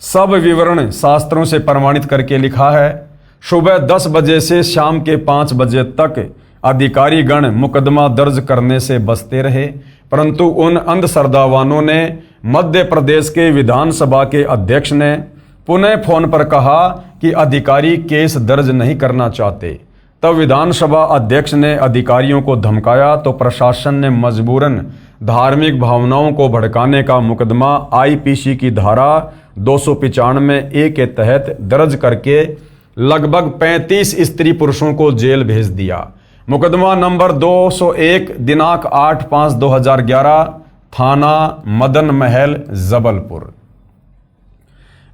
सब विवरण शास्त्रों से प्रमाणित करके लिखा है। सुबह 10 बजे से शाम के 5 बजे तक अधिकारीगण मुकदमा दर्ज करने से बचते रहे, परंतु उन अंधश्रद्धावानों ने मध्य प्रदेश के विधानसभा के अध्यक्ष ने पुनः फोन पर कहा कि अधिकारी केस दर्ज नहीं करना चाहते। तब विधानसभा अध्यक्ष ने अधिकारियों को धमकाया तो प्रशासन ने मजबूरन धार्मिक भावनाओं को भड़काने का मुकदमा आईपीसी की धारा 295A के तहत दर्ज करके लगभग 35 स्त्री पुरुषों को जेल भेज दिया। मुकदमा नंबर 201 दिनांक 8/5/2011, थाना मदन महल जबलपुर।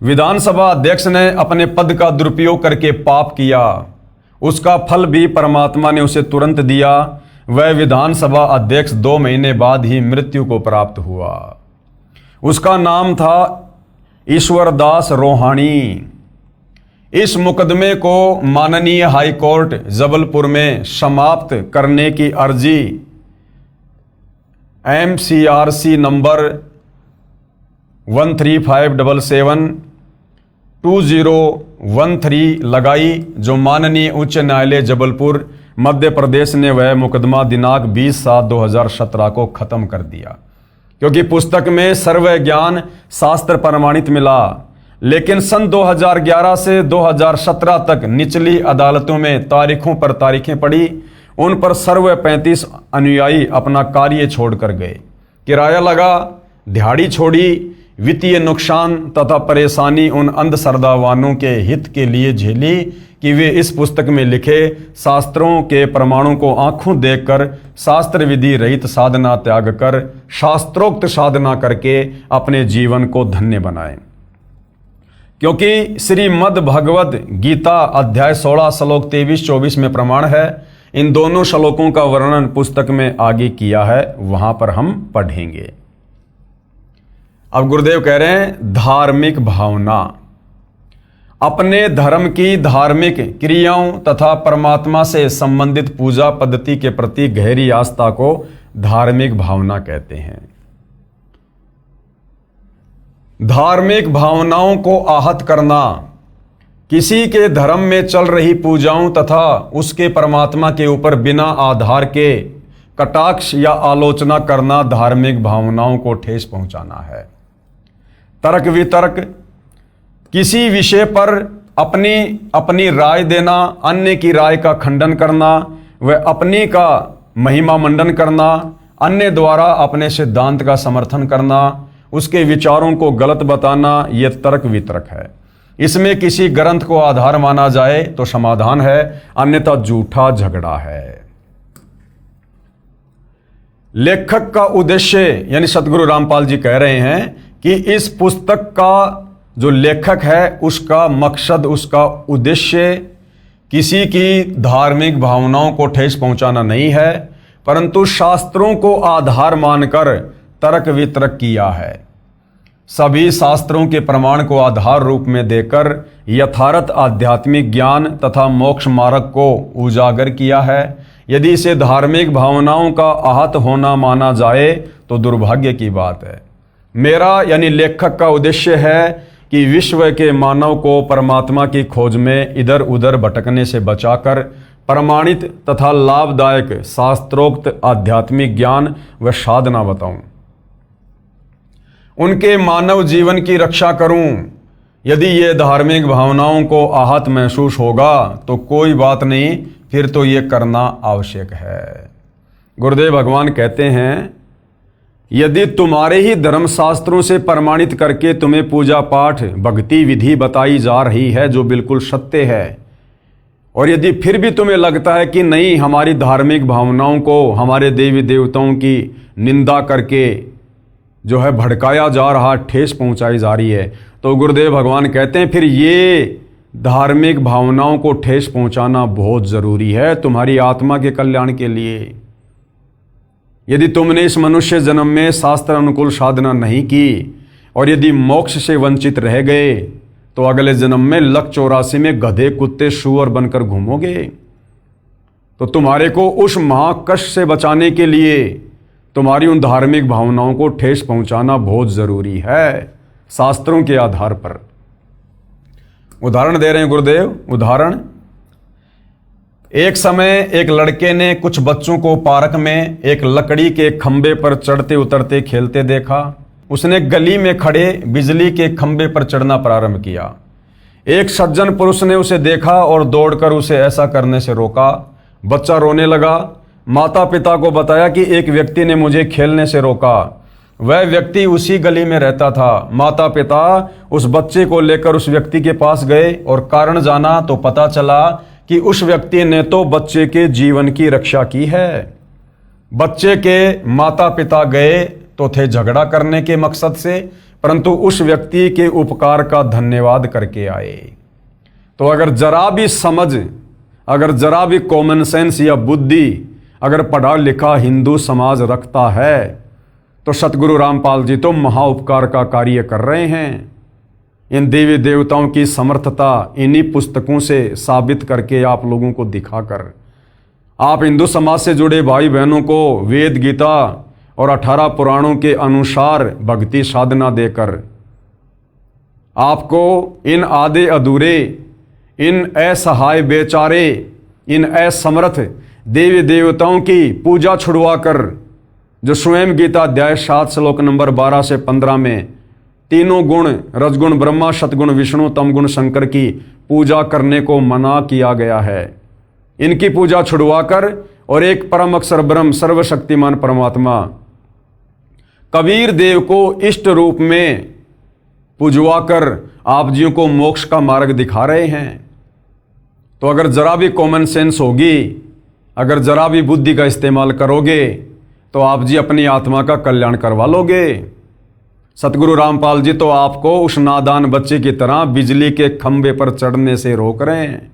विधानसभा अध्यक्ष ने अपने पद का दुरुपयोग करके पाप किया, उसका फल भी परमात्मा ने उसे तुरंत दिया। वह विधानसभा अध्यक्ष 2 महीने बाद ही मृत्यु को प्राप्त हुआ। उसका नाम था ईश्वरदास रोहाणी। इस मुकदमे को माननीय हाई कोर्ट जबलपुर में समाप्त करने की अर्जी MCRC नंबर 13577/2013 लगाई, जो माननीय उच्च न्यायालय जबलपुर मध्य प्रदेश ने वह मुकदमा दिनांक 20/7/2017 को खत्म कर दिया, क्योंकि पुस्तक में सर्व ज्ञान शास्त्र प्रमाणित मिला। लेकिन सन 2011 से 2017 तक निचली अदालतों में तारीखों पर तारीखें पड़ी, उन पर सर्व 35 अनुयायी अपना कार्य छोड़कर गए। किराया लगा, दिहाड़ी छोड़ी, वित्तीय नुकसान तथा परेशानी उन अंधश्रद्धावानों के हित के लिए झेली कि वे इस पुस्तक में लिखे शास्त्रों के प्रमाणों को आंखों देखकर शास्त्र विधि रहित साधना त्याग कर शास्त्रोक्त साधना करके अपने जीवन को धन्य बनाएं। क्योंकि श्रीमद् भगवद गीता अध्याय 16 श्लोक 23-24 में प्रमाण है। इन दोनों श्लोकों का वर्णन पुस्तक में आगे किया है, वहां पर हम पढ़ेंगे। अब गुरुदेव कह रहे हैं धार्मिक भावना, अपने धर्म की धार्मिक क्रियाओं तथा परमात्मा से संबंधित पूजा पद्धति के प्रति गहरी आस्था को धार्मिक भावना कहते हैं। धार्मिक भावनाओं को आहत करना, किसी के धर्म में चल रही पूजाओं तथा उसके परमात्मा के ऊपर बिना आधार के कटाक्ष या आलोचना करना धार्मिक भावनाओं को ठेस पहुंचाना है। तर्क वितर्क, किसी विषय पर अपनी राय देना, अन्य की राय का खंडन करना व अपनी का महिमा मंडन करना, अन्य द्वारा अपने सिद्धांत का समर्थन करना, उसके विचारों को गलत बताना, यह तर्क वितर्क है। इसमें किसी ग्रंथ को आधार माना जाए तो समाधान है, अन्यथा झूठा झगड़ा है। लेखक का उद्देश्य, यानी सतगुरु रामपाल जी कह रहे हैं कि इस पुस्तक का जो लेखक है उसका मकसद, उसका उद्देश्य किसी की धार्मिक भावनाओं को ठेस पहुंचाना नहीं है, परंतु शास्त्रों को आधार मानकर तर्क वितर्क किया है। सभी शास्त्रों के प्रमाण को आधार रूप में देकर यथार्थ आध्यात्मिक ज्ञान तथा मोक्ष मार्ग को उजागर किया है। यदि इसे धार्मिक भावनाओं का आहत होना माना जाए तो दुर्भाग्य की बात है। मेरा यानी लेखक का उद्देश्य है कि विश्व के मानव को परमात्मा की खोज में इधर उधर भटकने से बचाकर प्रमाणित तथा लाभदायक शास्त्रोक्त आध्यात्मिक ज्ञान व साधना बताऊं, उनके मानव जीवन की रक्षा करूं। यदि ये धार्मिक भावनाओं को आहत महसूस होगा तो कोई बात नहीं, फिर तो ये करना आवश्यक है। गुरुदेव भगवान कहते हैं, यदि तुम्हारे ही धर्मशास्त्रों से प्रमाणित करके तुम्हें पूजा पाठ भक्ति विधि बताई जा रही है जो बिल्कुल सत्य है, और यदि फिर भी तुम्हें लगता है कि नहीं, हमारी धार्मिक भावनाओं को हमारे देवी देवताओं की निंदा करके जो है भड़काया जा रहा, ठेस पहुंचाई जा रही है, तो गुरुदेव भगवान कहते हैं फिर ये धार्मिक भावनाओं को ठेस पहुंचाना बहुत जरूरी है तुम्हारी आत्मा के कल्याण के लिए। यदि तुमने इस मनुष्य जन्म में शास्त्र अनुकूल साधना नहीं की और यदि मोक्ष से वंचित रह गए तो अगले जन्म में लक 84 में गधे कुत्ते सूअर बनकर घूमोगे। तो तुम्हारे को उस महाकष्ट से बचाने के लिए तुम्हारी उन धार्मिक भावनाओं को ठेस पहुंचाना बहुत जरूरी है, शास्त्रों के आधार पर। उदाहरण दे रहे हैं गुरुदेव। उदाहरण, एक समय एक लड़के ने कुछ बच्चों को पार्क में एक लकड़ी के खंबे पर चढ़ते उतरते खेलते देखा। उसने गली में खड़े बिजली के खंबे पर चढ़ना प्रारंभ किया। एक सज्जन पुरुष ने उसे देखा और दौड़कर उसे ऐसा करने से रोका। बच्चा रोने लगा। माता पिता को बताया कि एक व्यक्ति ने मुझे खेलने से रोका। वह व्यक्ति उसी गली में रहता था। माता पिता उस बच्चे को लेकर उस व्यक्ति के पास गए और कारण जाना तो पता चला कि उस व्यक्ति ने तो बच्चे के जीवन की रक्षा की है। बच्चे के माता पिता गए तो थे झगड़ा करने के मकसद से, परंतु उस व्यक्ति के उपकार का धन्यवाद करके आए। तो अगर जरा भी समझ, अगर जरा भी कॉमन सेंस या बुद्धि अगर पढ़ा लिखा हिंदू समाज रखता है तो सतगुरु रामपाल जी तो महाउपकार का कार्य कर रहे हैं। इन देवी देवताओं की समर्थता इन्हीं पुस्तकों से साबित करके आप लोगों को दिखाकर, आप हिंदू समाज से जुड़े भाई बहनों को वेद गीता और 18 पुराणों के अनुसार भक्ति साधना देकर आपको इन आधे अधूरे, इन असहाय बेचारे, इन असमर्थ देवी देवताओं की पूजा छुड़वाकर, जो स्वयं गीता अध्याय 7 श्लोक नंबर 12 से 15 में तीनों गुण रजगुण ब्रह्मा, सतगुण विष्णु, तमगुण शंकर की पूजा करने को मना किया गया है, इनकी पूजा छुड़वाकर और एक परम अक्षर ब्रह्म सर्वशक्तिमान परमात्मा कबीर देव को इष्ट रूप में पूजवाकर आप जियों को मोक्ष का मार्ग दिखा रहे हैं। तो अगर जरा भी कॉमन सेंस होगी, अगर जरा भी बुद्धि का इस्तेमाल करोगे तो आप जी अपनी आत्मा का कल्याण करवा लोगे। सतगुरु रामपाल जी तो आपको उस नादान बच्चे की तरह बिजली के खंबे पर चढ़ने से रोक रहे हैं,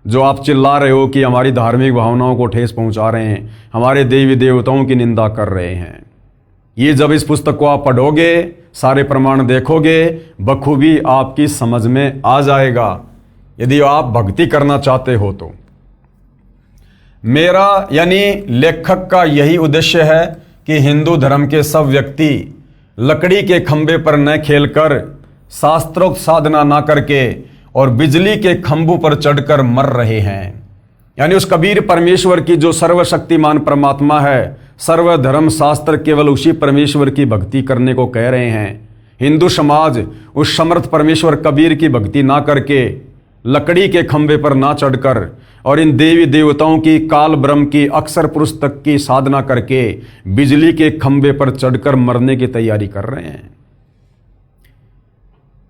जो आप चिल्ला रहे हो कि हमारी धार्मिक भावनाओं को ठेस पहुंचा रहे हैं, हमारे देवी देवताओं की निंदा कर रहे हैं। ये जब इस पुस्तक को आप पढ़ोगे, सारे प्रमाण देखोगे, बखूबी आपकी समझ में आ जाएगा, यदि आप भक्ति करना चाहते हो तो। मेरा यानी लेखक का यही उद्देश्य है कि हिंदू धर्म के सब व्यक्ति लकड़ी के खंभे पर न खेलकर, शास्त्रोक्त साधना ना करके और बिजली के खंभों पर चढ़कर मर रहे हैं। यानी उस कबीर परमेश्वर की जो सर्वशक्तिमान परमात्मा है, सर्वधर्म शास्त्र केवल उसी परमेश्वर की भक्ति करने को कह रहे हैं। हिंदू समाज उस समर्थ परमेश्वर कबीर की भक्ति ना करके, लकड़ी के खंभे पर ना चढ़कर और इन देवी देवताओं की, काल ब्रह्म की, अक्षर पुरुष तक की साधना करके बिजली के खंभे पर चढ़कर मरने की तैयारी कर रहे हैं।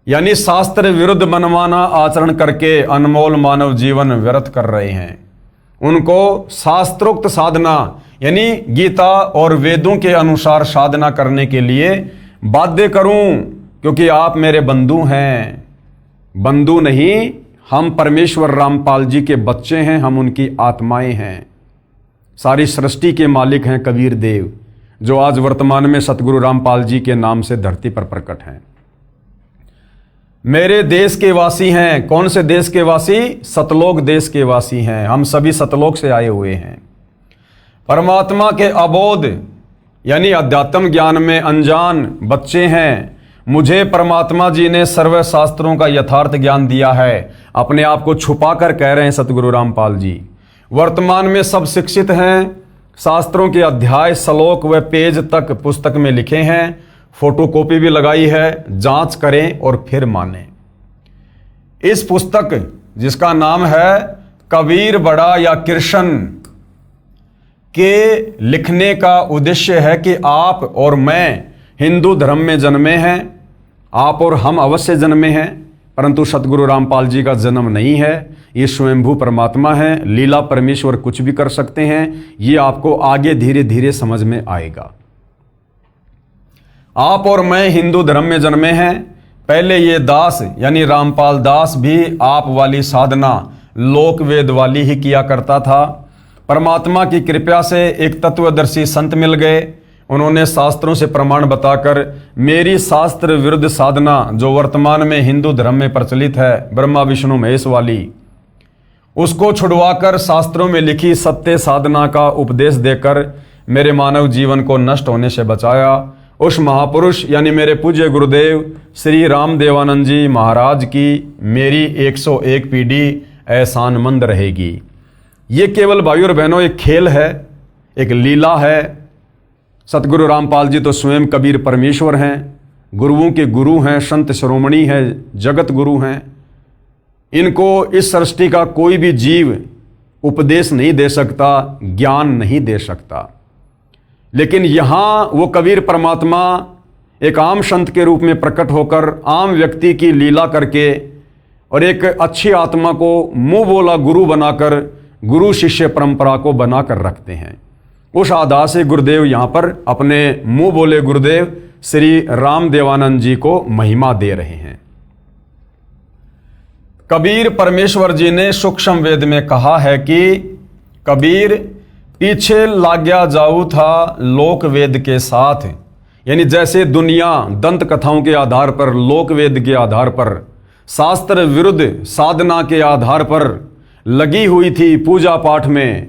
यानी शास्त्र विरुद्ध मनमाना आचरण करके अनमोल मानव जीवन व्यर्थ कर रहे हैं। उनको शास्त्रोक्त साधना यानी गीता और वेदों के अनुसार साधना करने के लिए बाध्य करूं, क्योंकि आप मेरे बंधु हैं। बंधु नहीं, हम परमेश्वर रामपाल जी के बच्चे हैं, हम उनकी आत्माएं हैं। सारी सृष्टि के मालिक हैं कबीर देव, जो आज वर्तमान में सतगुरु रामपाल जी के नाम से धरती पर प्रकट हैं। मेरे देश के वासी हैं। कौन से देश के वासी? सतलोक देश के वासी हैं। हम सभी सतलोक से आए हुए हैं। परमात्मा के अबोध यानी अध्यात्म ज्ञान में अनजान बच्चे हैं। मुझे परमात्मा जी ने सर्व शास्त्रों का यथार्थ ज्ञान दिया है। अपने आप को छुपा कर कह रहे हैं सतगुरु रामपाल जी। वर्तमान में सब शिक्षित हैं। शास्त्रों के अध्याय, श्लोक व पेज तक पुस्तक में लिखे हैं। फोटोकॉपी भी लगाई है। जांच करें और फिर मानें। इस पुस्तक जिसका नाम है कबीर बड़ा या कृष्ण के लिखने का उद्देश्य है कि आप और मैं हिंदू धर्म में जन्मे हैं। आप और हम अवश्य जन्मे हैं, परंतु सतगुरु रामपाल जी का जन्म नहीं है। ये स्वयंभू परमात्मा है। लीला परमेश्वर कुछ भी कर सकते हैं। ये आपको आगे धीरे धीरे समझ में आएगा। आप और मैं हिंदू धर्म में जन्मे हैं। पहले ये दास यानी रामपाल दास भी आप वाली साधना लोक वेद वाली ही किया करता था। परमात्मा की कृपा से एक तत्वदर्शी संत मिल गए। उन्होंने शास्त्रों से प्रमाण बताकर मेरी शास्त्र विरुद्ध साधना, जो वर्तमान में हिंदू धर्म में प्रचलित है, ब्रह्मा विष्णु महेश वाली, उसको छुड़वाकर शास्त्रों में लिखी सत्य साधना का उपदेश देकर मेरे मानव जीवन को नष्ट होने से बचाया। उस महापुरुष यानी मेरे पूज्य गुरुदेव श्री राम देवानंद जी महाराज की मेरी 101 पीढ़ी एहसानमंद रहेगी। ये केवल भाइयों और बहनों एक खेल है, एक लीला है। सतगुरु रामपाल जी तो स्वयं कबीर परमेश्वर हैं, गुरुओं के गुरु हैं, संत शिरोमणि हैं, जगत गुरु हैं। इनको इस सृष्टि का कोई भी जीव उपदेश नहीं दे सकता, ज्ञान नहीं दे सकता। लेकिन यहाँ वो कबीर परमात्मा एक आम संत के रूप में प्रकट होकर आम व्यक्ति की लीला करके और एक अच्छी आत्मा को मुंह बोला गुरु बनाकर गुरु शिष्य परंपरा को बनाकर रखते हैं। उस आधार से गुरुदेव यहाँ पर अपने मुंह बोले गुरुदेव श्री राम देवानंद जी को महिमा दे रहे हैं। कबीर परमेश्वर जी ने सूक्ष्म वेद में कहा है कि कबीर पीछे लाग्या जाऊ था लोक वेद के साथ। यानी जैसे दुनिया दंत कथाओं के आधार पर, लोक वेद के आधार पर, शास्त्र विरुद्ध साधना के आधार पर लगी हुई थी पूजा पाठ में,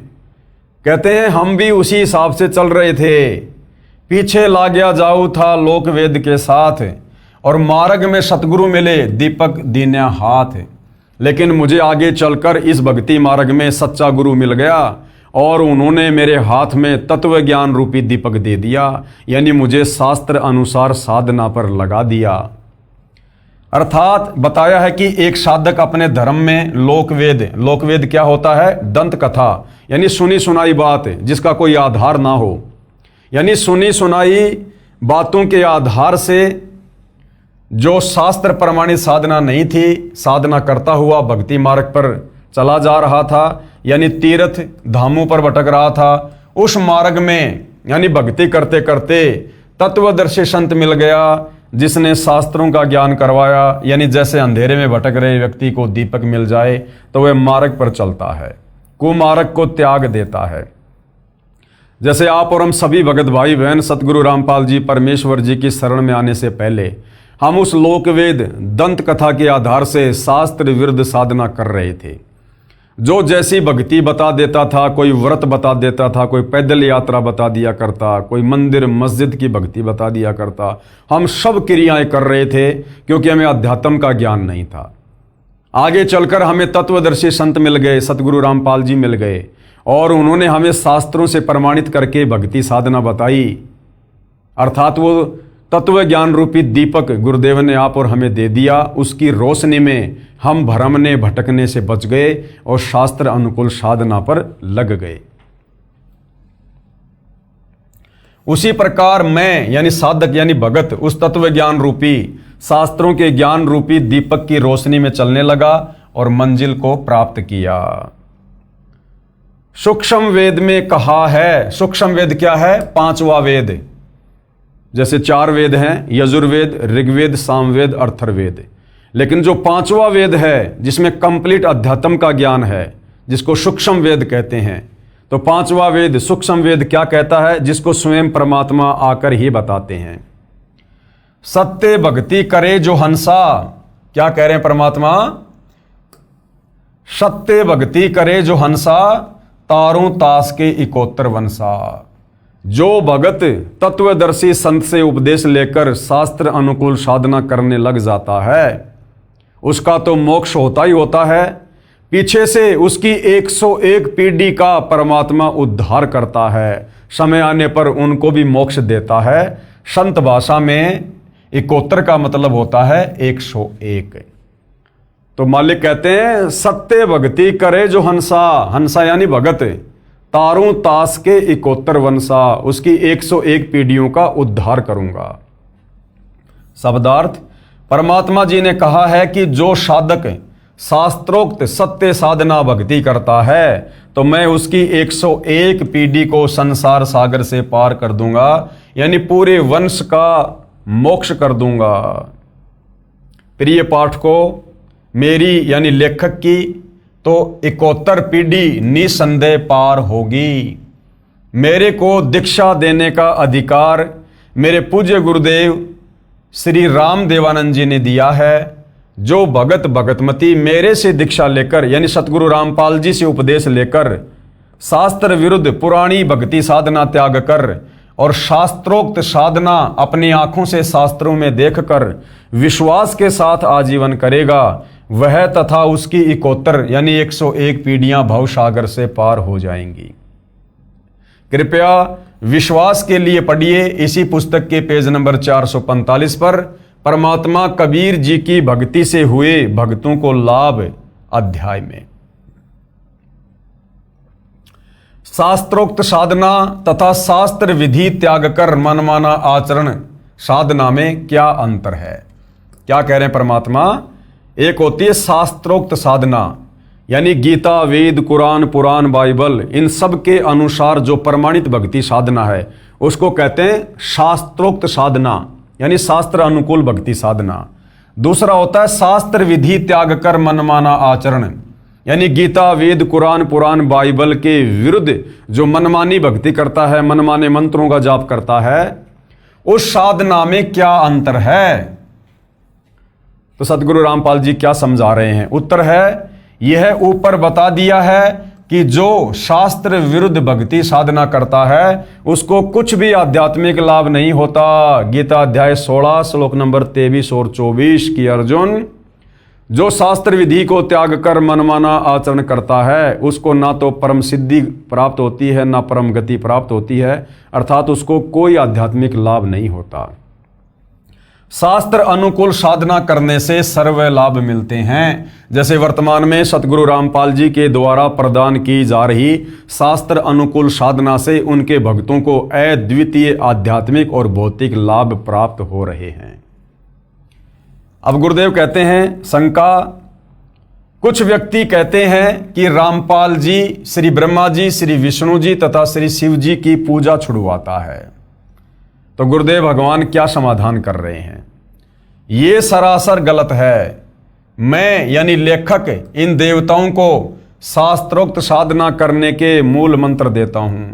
कहते हैं हम भी उसी हिसाब से चल रहे थे। पीछे लाग्या जाऊ था लोक वेद के साथ और मार्ग में सतगुरु मिले दीपक दीन्या हाथ। लेकिन मुझे आगे चलकर इस भक्ति मार्ग में सच्चा गुरु मिल गया और उन्होंने मेरे हाथ में तत्व ज्ञान रूपी दीपक दे दिया। यानी मुझे शास्त्र अनुसार साधना पर लगा दिया। अर्थात बताया है कि एक साधक अपने धर्म में लोकवेद क्या होता है? दंत कथा, यानी सुनी सुनाई बात जिसका कोई आधार ना हो। यानी सुनी सुनाई बातों के आधार से जो शास्त्र प्रमाणित साधना नहीं थी, साधना करता हुआ भक्ति मार्ग पर चला जा रहा था, यानी तीर्थ धामों पर भटक रहा था। उस मार्ग में यानी भक्ति करते करते तत्वदर्शी संत मिल गया जिसने शास्त्रों का ज्ञान करवाया। यानी जैसे अंधेरे में भटक रहे व्यक्ति को दीपक मिल जाए तो वह मार्ग पर चलता है, कुमार्ग को त्याग देता है। जैसे आप और हम सभी भगत भाई बहन सतगुरु रामपाल जी परमेश्वर जी की शरण में आने से पहले हम उस लोकवेद दंत कथा के आधार से शास्त्र विरुद्ध साधना कर रहे थे। जो जैसी भक्ति बता देता था, कोई व्रत बता देता था, कोई पैदल यात्रा बता दिया करता, कोई मंदिर मस्जिद की भक्ति बता दिया करता। हम सब क्रियाएं कर रहे थे क्योंकि हमें अध्यात्म का ज्ञान नहीं था। आगे चलकर हमें तत्वदर्शी संत मिल गए, सतगुरु रामपाल जी मिल गए, और उन्होंने हमें शास्त्रों से प्रमाणित करके भक्ति साधना बताई। अर्थात वो तत्व ज्ञान रूपी दीपक गुरुदेव ने आप और हमें दे दिया। उसकी रोशनी में हम भ्रमने भटकने से बच गए और शास्त्र अनुकूल साधना पर लग गए। उसी प्रकार मैं यानी साधक यानी भगत उस तत्व ज्ञान रूपी शास्त्रों के ज्ञान रूपी दीपक की रोशनी में चलने लगा और मंजिल को प्राप्त किया। सूक्ष्म वेद में कहा है, सूक्ष्म वेद क्या है? पांचवा वेद। जैसे 4 वेद हैं, यजुर्वेद, ऋग्वेद, सामवेद, अथर्ववेद। लेकिन जो पांचवा वेद है जिसमें कंप्लीट अध्यात्म का ज्ञान है, जिसको सूक्ष्म वेद कहते हैं, तो पांचवा वेद सूक्ष्म वेद क्या कहता है? जिसको स्वयं परमात्मा आकर ही बताते हैं। सत्य भक्ति करे जो हंसा, क्या कह रहे हैं परमात्मा? सत्य भक्ति करे जो हंसा, तारों तास के इकोत्तर वंसा। जो भगत तत्वदर्शी संत से उपदेश लेकर शास्त्र अनुकूल साधना करने लग जाता है, उसका तो मोक्ष होता ही होता है। पीछे से उसकी 101 पीढ़ी का परमात्मा उद्धार करता है। समय आने पर उनको भी मोक्ष देता है। संत भाषा में इकोत्तर का मतलब होता है 101। तो मालिक कहते हैं सत्य भक्ति करे जो हंसा, हंसा यानी भगत, तारों तास के इकोत्तर वंशा, उसकी 101 पीढ़ियों का उद्धार करूंगा। शब्दार्थ, परमात्मा जी ने कहा है कि जो साधक शास्त्रोक्त सत्य साधना भक्ति करता है तो मैं उसकी 101 पीढ़ी को संसार सागर से पार कर दूंगा, यानी पूरे वंश का मोक्ष कर दूंगा। प्रिय पाठकों, मेरी यानी लेखक की तो 71 पीढ़ी निसंदेह पार होगी। मेरे को दीक्षा देने का अधिकार मेरे पूज्य गुरुदेव श्री राम देवानंद जी ने दिया है। जो भगत भगतमती मेरे से दीक्षा लेकर यानी सतगुरु रामपाल जी से उपदेश लेकर शास्त्र विरुद्ध पुरानी भक्ति साधना त्याग कर और शास्त्रोक्त साधना अपनी आंखों से शास्त्रों में देखकर विश्वास के साथ आजीवन करेगा, वह तथा उसकी इकोत्तर यानी 101 पीढ़ियां भवसागर से पार हो जाएंगी। कृपया विश्वास के लिए पढ़िए इसी पुस्तक के पेज नंबर 445 पर परमात्मा कबीर जी की भक्ति से हुए भक्तों को लाभ अध्याय में। शास्त्रोक्त साधना तथा शास्त्र विधि त्याग कर मनमाना आचरण साधना में क्या अंतर है? क्या कह रहे हैं परमात्मा? एक होती है शास्त्रोक्त साधना, यानी गीता, वेद, कुरान, पुराण, बाइबल, इन सब के अनुसार जो प्रमाणित भक्ति साधना है उसको कहते हैं शास्त्रोक्त साधना, यानी शास्त्र अनुकूल भक्ति साधना। दूसरा होता है शास्त्र विधि त्याग कर मनमाना आचरण, यानी गीता, वेद, कुरान, पुराण, बाइबल के विरुद्ध जो मनमानी भक्ति करता है, मनमाने मंत्रों का जाप करता है, उस साधना में क्या अंतर है? तो सतगुरु रामपाल जी क्या समझा रहे हैं? उत्तर है यह ऊपर बता दिया है कि जो शास्त्र विरुद्ध भक्ति साधना करता है उसको कुछ भी आध्यात्मिक लाभ नहीं होता। गीता अध्याय 16 श्लोक नंबर 23 और 24 की अर्जुन, जो शास्त्र विधि को त्याग कर मनमाना आचरण करता है उसको ना तो परम सिद्धि प्राप्त होती है ना परम गति प्राप्त होती है, अर्थात उसको कोई आध्यात्मिक लाभ नहीं होता। शास्त्र अनुकूल साधना करने से सर्व लाभ मिलते हैं। जैसे वर्तमान में सतगुरु रामपाल जी के द्वारा प्रदान की जा रही शास्त्र अनुकूल साधना से उनके भक्तों को अद्वितीय आध्यात्मिक और भौतिक लाभ प्राप्त हो रहे हैं। अब गुरुदेव कहते हैं शंका, कुछ व्यक्ति कहते हैं कि रामपाल जी श्री ब्रह्मा जी, श्री विष्णु जी तथा श्री शिव जी की पूजा छुड़वाता है। तो गुरुदेव भगवान क्या समाधान कर रहे हैं? ये सरासर गलत है। मैं यानी लेखक इन देवताओं को शास्त्रोक्त साधना करने के मूल मंत्र देता हूं।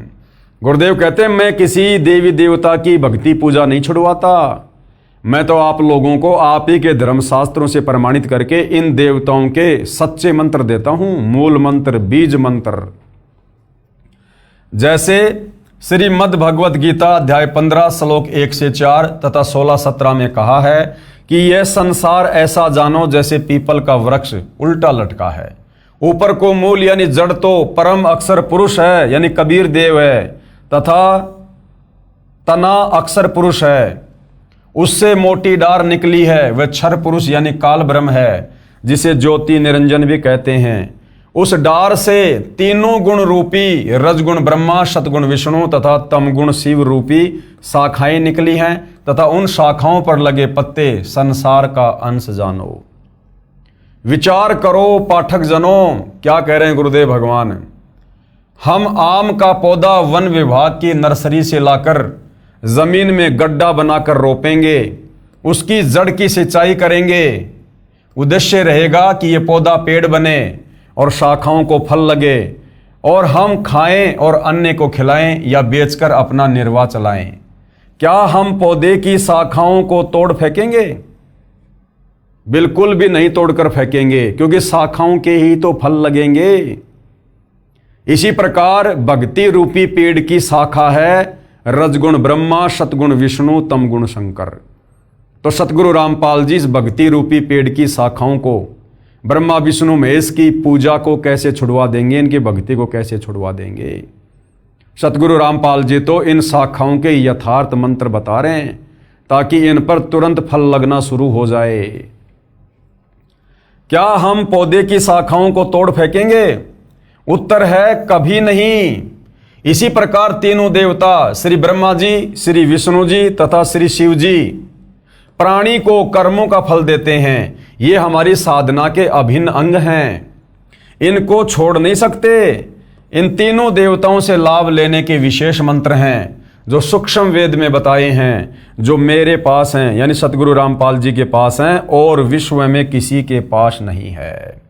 गुरुदेव कहते हैं मैं किसी देवी देवता की भक्ति पूजा नहीं छुड़वाता, मैं तो आप लोगों को आप ही के धर्मशास्त्रों से प्रमाणित करके इन देवताओं के सच्चे मंत्र देता हूं, मूल मंत्र, बीज मंत्र। जैसे श्रीमद् भगवत गीता अध्याय 15 श्लोक 1 से 4 तथा 16-17 में कहा है कि यह संसार ऐसा जानो जैसे पीपल का वृक्ष उल्टा लटका है, ऊपर को मूल यानी जड़ तो परम अक्षर पुरुष है यानी कबीर देव है, तथा तना अक्षर पुरुष है, उससे मोटी डार निकली है, वह क्षर पुरुष यानी काल ब्रह्म है, जिसे ज्योति निरंजन भी कहते हैं। उस डार से तीनों गुण रूपी रजगुण ब्रह्मा, सतगुण विष्णु तथा तमगुण शिव रूपी शाखाएं निकली हैं, तथा उन शाखाओं पर लगे पत्ते संसार का अंश जानो। विचार करो पाठक जनों, क्या कह रहे हैं गुरुदेव भगवान। हम आम का पौधा वन विभाग की नर्सरी से लाकर जमीन में गड्ढा बनाकर रोपेंगे, उसकी जड़ की सिंचाई करेंगे। उद्देश्य रहेगा कि यह पौधा पेड़ बने और शाखाओं को फल लगे और हम खाएं और अन्य को खिलाएं या बेचकर अपना निर्वाह चलाएं। क्या हम पौधे की शाखाओं को तोड़ फेंकेंगे? बिल्कुल भी नहीं तोड़कर फेंकेंगे, क्योंकि शाखाओं के ही तो फल लगेंगे। इसी प्रकार भक्ति रूपी पेड़ की शाखा है रजगुण ब्रह्मा, सतगुण विष्णु, तमगुण शंकर। तो सतगुरु रामपाल जी इस भक्ति रूपी पेड़ की शाखाओं को, ब्रह्मा विष्णु महेश की पूजा को कैसे छुड़वा देंगे, इनकी भक्ति को कैसे छुड़वा देंगे। सतगुरु रामपाल जी तो इन शाखाओं के यथार्थ मंत्र बता रहे हैं ताकि इन पर तुरंत फल लगना शुरू हो जाए। क्या हम पौधे की शाखाओं को तोड़ फेंकेंगे? उत्तर है कभी नहीं। इसी प्रकार तीनों देवता श्री ब्रह्मा जी, श्री विष्णु जी तथा श्री शिव जी प्राणी को कर्मों का फल देते हैं। ये हमारी साधना के अभिन्न अंग हैं, इनको छोड़ नहीं सकते। इन तीनों देवताओं से लाभ लेने के विशेष मंत्र हैं जो सूक्ष्म वेद में बताए हैं, जो मेरे पास हैं यानी सतगुरु रामपाल जी के पास हैं और विश्व में किसी के पास नहीं है।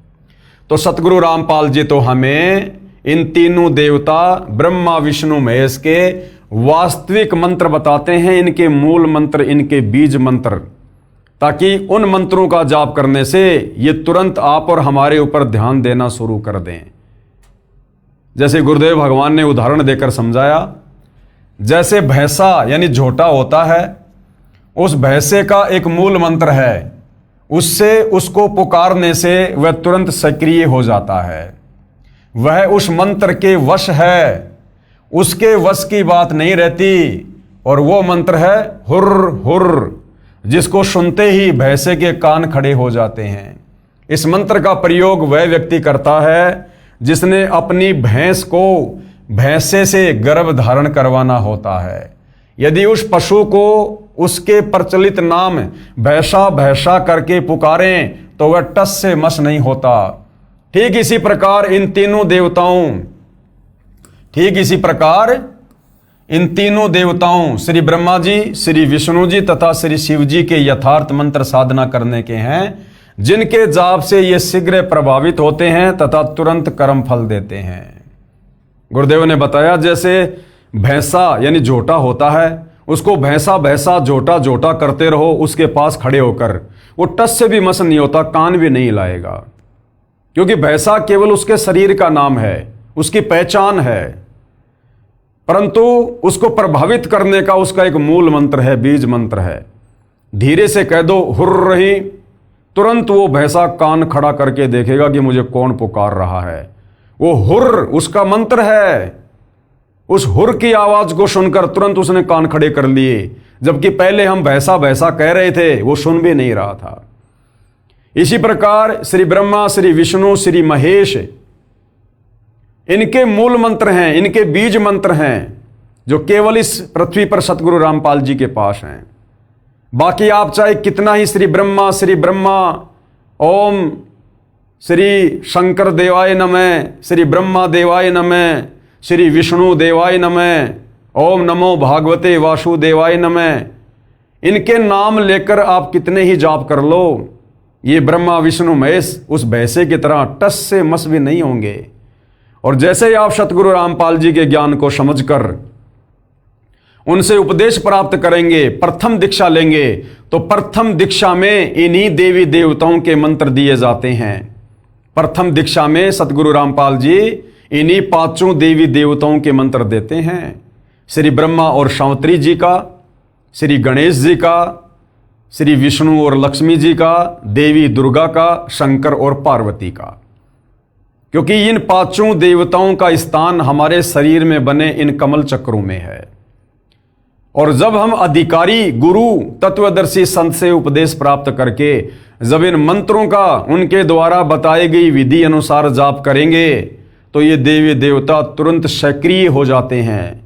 तो सतगुरु रामपाल जी तो हमें इन तीनों देवता ब्रह्मा विष्णु महेश के वास्तविक मंत्र बताते हैं, इनके मूल मंत्र, इनके बीज मंत्र, ताकि उन मंत्रों का जाप करने से ये तुरंत आप और हमारे ऊपर ध्यान देना शुरू कर दें। जैसे गुरुदेव भगवान ने उदाहरण देकर समझाया, जैसे भैंसा यानी झोटा होता है, उस भैंसे का एक मूल मंत्र है, उससे उसको पुकारने से वह तुरंत सक्रिय हो जाता है। वह उस मंत्र के वश है, उसके वश की बात नहीं रहती। और वो मंत्र है हुर्र हुर्र, जिसको सुनते ही भैंसे के कान खड़े हो जाते हैं। इस मंत्र का प्रयोग वह व्यक्ति करता है जिसने अपनी भैंस को भैंसे से गर्भ धारण करवाना होता है। यदि उस पशु को उसके प्रचलित नाम भैंसा भैंसा करके पुकारें तो वह टस से मस नहीं होता। ठीक इसी प्रकार इन तीनों देवताओं श्री ब्रह्मा जी, श्री विष्णु जी तथा श्री शिव जी के यथार्थ मंत्र साधना करने के हैं, जिनके जाप से ये शीघ्र प्रभावित होते हैं तथा तुरंत कर्म फल देते हैं। गुरुदेव ने बताया जैसे भैंसा यानी झोटा होता है, उसको भैंसा भैंसा झोटा झोटा करते रहो उसके पास खड़े होकर, वो टस से भी मस नहीं होता, कान भी नहीं लाएगा, क्योंकि भैंसा केवल उसके शरीर का नाम है, उसकी पहचान है। परंतु उसको प्रभावित करने का उसका एक मूल मंत्र है, बीज मंत्र है। धीरे से कह दो हुर्र रही, तुरंत वो भैंसा कान खड़ा करके देखेगा कि मुझे कौन पुकार रहा है। वो हुर्र उसका मंत्र है। उस हुर्र की आवाज को सुनकर तुरंत उसने कान खड़े कर लिए, जबकि पहले हम भैंसा भैंसा कह रहे थे, वो सुन भी नहीं रहा था। इसी प्रकार श्री ब्रह्मा, श्री विष्णु, श्री महेश, इनके मूल मंत्र हैं, इनके बीज मंत्र हैं, जो केवल इस पृथ्वी पर सतगुरु रामपाल जी के पास हैं। बाकी आप चाहे कितना ही श्री ब्रह्मा ओम श्री शंकर देवाय नमः, श्री ब्रह्मा देवाय नमः, श्री विष्णु देवाय नमः, ओम नमो भागवते वासुदेवाय नमः, इनके नाम लेकर आप कितने ही जाप कर लो, ये ब्रह्मा विष्णु महेश उस भैंसे की तरह टस से मस भी नहीं होंगे। और जैसे ही आप सतगुरु रामपाल जी के ज्ञान को समझकर उनसे उपदेश प्राप्त करेंगे, प्रथम दीक्षा लेंगे, तो प्रथम दीक्षा में इन्हीं देवी देवताओं के मंत्र दिए जाते हैं। प्रथम दीक्षा में सतगुरु रामपाल जी इन्हीं पांचों देवी देवताओं के मंत्र देते हैं। श्री ब्रह्मा और शावत्री जी का, श्री गणेश जी का, श्री विष्णु और लक्ष्मी जी का, देवी दुर्गा का, शंकर और पार्वती का। क्योंकि इन पांचों देवताओं का स्थान हमारे शरीर में बने इन कमल चक्रों में है। और जब हम अधिकारी गुरु तत्वदर्शी संत से उपदेश प्राप्त करके जब इन मंत्रों का उनके द्वारा बताई गई विधि अनुसार जाप करेंगे तो ये देवी देवता तुरंत सक्रिय हो जाते हैं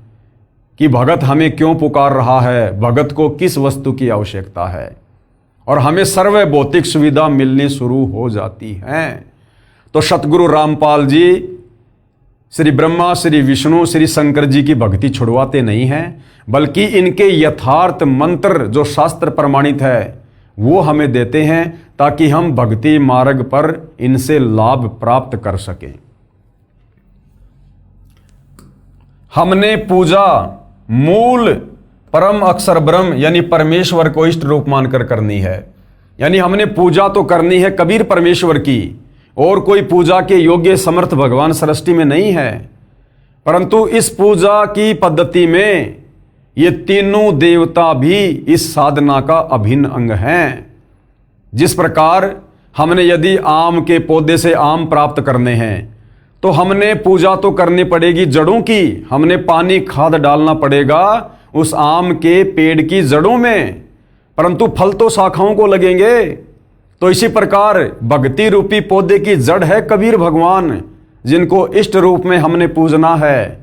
कि भगत हमें क्यों पुकार रहा है, भगत को किस वस्तु की आवश्यकता है, और हमें सर्व भौतिक सुविधा मिलनी शुरू हो जाती है। तो सतगुरु रामपाल जी श्री ब्रह्मा, श्री विष्णु, श्री शंकर जी की भक्ति छुड़वाते नहीं हैं, बल्कि इनके यथार्थ मंत्र जो शास्त्र प्रमाणित है वो हमें देते हैं ताकि हम भक्ति मार्ग पर इनसे लाभ प्राप्त कर सकें। हमने पूजा मूल परम अक्षर ब्रह्म यानी परमेश्वर को इष्ट रूप मानकर करनी है। यानी हमने पूजा तो करनी है कबीर परमेश्वर की, और कोई पूजा के योग्य समर्थ भगवान सृष्टि में नहीं है। परंतु इस पूजा की पद्धति में ये तीनों देवता भी इस साधना का अभिन्न अंग हैं। जिस प्रकार हमने यदि आम के पौधे से आम प्राप्त करने हैं तो हमने पूजा तो करनी पड़ेगी जड़ों की, हमने पानी खाद डालना पड़ेगा उस आम के पेड़ की जड़ों में, परंतु फल तो शाखाओं को लगेंगे। तो इसी प्रकार भक्ति रूपी पौधे की जड़ है कबीर भगवान, जिनको इष्ट रूप में हमने पूजना है,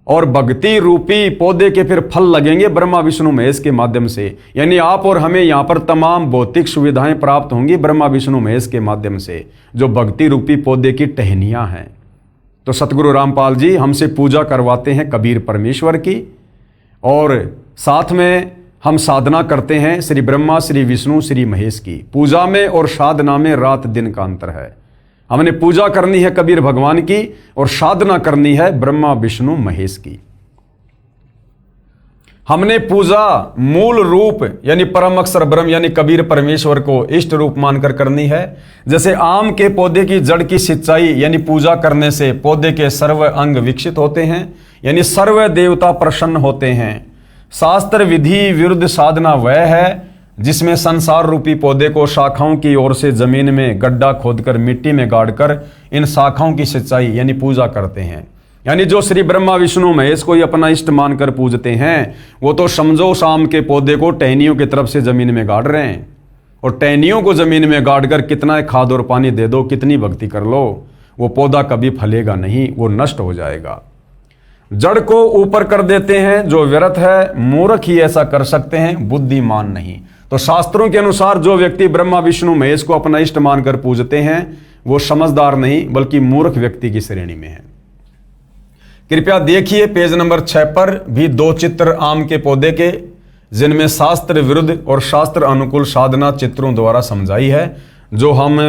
और भक्ति रूपी पौधे के फिर फल लगेंगे ब्रह्मा विष्णु महेश के माध्यम से। यानी आप और हमें यहाँ पर तमाम भौतिक सुविधाएं प्राप्त होंगी ब्रह्मा विष्णु महेश के माध्यम से, जो भक्ति रूपी पौधे की टहनियां हैं। तो सतगुरु रामपाल जी हमसे पूजा करवाते हैं कबीर परमेश्वर की, और साथ में हम साधना करते हैं श्री ब्रह्मा, श्री विष्णु, श्री महेश की। पूजा में और साधना में रात दिन का अंतर है। हमने पूजा करनी है कबीर भगवान की और साधना करनी है ब्रह्मा विष्णु महेश की। हमने पूजा मूल रूप यानी परम अक्षर ब्रह्म यानी कबीर परमेश्वर को इष्ट रूप मानकर करनी है। जैसे आम के पौधे की जड़ की सिंचाई यानी पूजा करने से पौधे के सर्व अंग विकसित होते हैं, यानी सर्व देवता प्रसन्न होते हैं। शास्त्र विधि विरुद्ध साधना वह है जिसमें संसार रूपी पौधे को शाखाओं की ओर से जमीन में गड्ढा खोदकर मिट्टी में गाड़कर इन शाखाओं की सिंचाई यानी पूजा करते हैं। यानी जो श्री ब्रह्मा विष्णु महेश को ही अपना इष्ट मानकर पूजते हैं, वो तो समझो शाम के पौधे को टहनियों की तरफ से जमीन में गाड़ रहे हैं, और टहनियों को जमीन में गाड़कर कितना खाद और पानी दे दो, कितनी भक्ति कर लो, वो पौधा कभी फलेगा नहीं, वो नष्ट हो जाएगा। जड़ को ऊपर कर देते हैं जो व्यर्थ है, मूर्ख ही ऐसा कर सकते हैं, बुद्धिमान नहीं। तो शास्त्रों के अनुसार जो व्यक्ति ब्रह्मा विष्णु महेश को अपना इष्ट मानकर पूजते हैं वो समझदार नहीं बल्कि मूर्ख व्यक्ति की श्रेणी में है। कृपया देखिए पेज नंबर 6 पर भी 2 चित्र आम के पौधे के, जिनमें शास्त्र विरुद्ध और शास्त्र अनुकूल साधना चित्रों द्वारा समझाई है, जो हम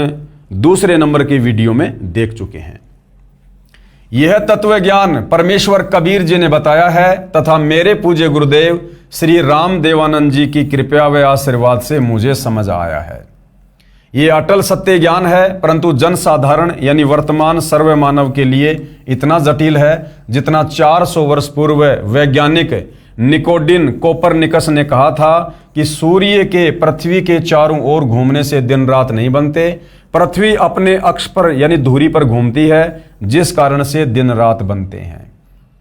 दूसरे नंबर की वीडियो में देख चुके हैं। यह तत्व ज्ञान परमेश्वर कबीर जी ने बताया है तथा मेरे पूज्य गुरुदेव श्री राम देवानंद जी की कृपा व आशीर्वाद से मुझे समझ आया है। ये अटल सत्य ज्ञान है, परंतु जनसाधारण यानी वर्तमान सर्व मानव के लिए इतना जटिल है जितना 400 वर्ष पूर्व वैज्ञानिक निकोडिन कोपरनिकस ने कहा था कि सूर्य के पृथ्वी के चारों ओर घूमने से दिन रात नहीं बनते, पृथ्वी अपने अक्ष पर यानी धुरी पर घूमती है, जिस कारण से दिन रात बनते हैं।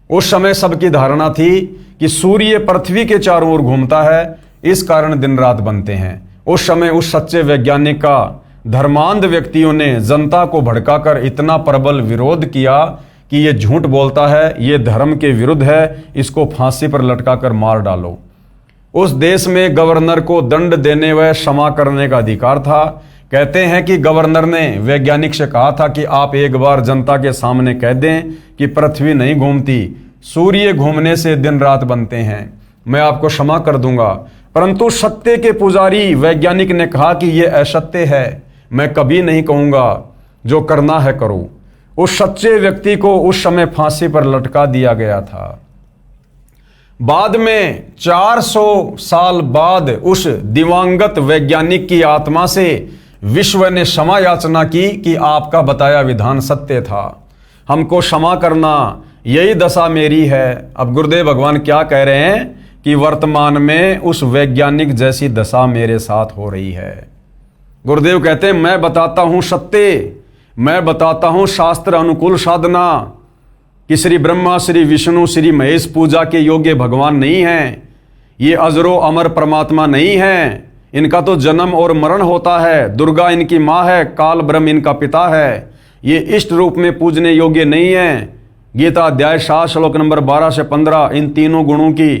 उस समय सबकी धारणा थी कि सूर्य पृथ्वी के चारों ओर घूमता है, इस कारण दिन रात बनते हैं। उस समय उस सच्चे वैज्ञानिक का धर्मांध व्यक्तियों ने जनता को भड़काकर इतना प्रबल विरोध किया कि ये झूठ बोलता है, ये धर्म के विरुद्ध है, इसको फांसी पर लटकाकर मार डालो। उस देश में गवर्नर को दंड देने व क्षमा करने का अधिकार था। कहते हैं कि गवर्नर ने वैज्ञानिक से कहा था कि आप एक बार जनता के सामने कह दें कि पृथ्वी नहीं घूमती, सूर्य घूमने से दिन रात बनते हैं, मैं आपको क्षमा कर दूंगा। परंतु सत्य के पुजारी वैज्ञानिक ने कहा कि यह असत्य है, मैं कभी नहीं कहूंगा, जो करना है करो। उस सच्चे व्यक्ति को उस समय फांसी पर लटका दिया गया था। बाद में 400 साल बाद उस दिवंगत वैज्ञानिक की आत्मा से विश्व ने क्षमा याचना की कि आपका बताया विधान सत्य था, हमको क्षमा करना, यही दशा मेरी है। अब गुरुदेव भगवान क्या कह रहे हैं कि वर्तमान में उस वैज्ञानिक जैसी दशा मेरे साथ हो रही है। गुरुदेव कहते हैं मैं बताता हूं सत्य, मैं बताता हूं शास्त्र अनुकूल साधना कि श्री ब्रह्मा, श्री विष्णु, श्री महेश पूजा के योग्य भगवान नहीं हैं। ये अजरो अमर परमात्मा नहीं है, इनका तो जन्म और मरण होता है। दुर्गा इनकी माँ है, काल ब्रह्म इनका पिता है। ये इष्ट रूप में पूजने योग्य नहीं है। गीता अध्याय 7 श्लोक नंबर 12 से 15 इन तीनों गुणों की,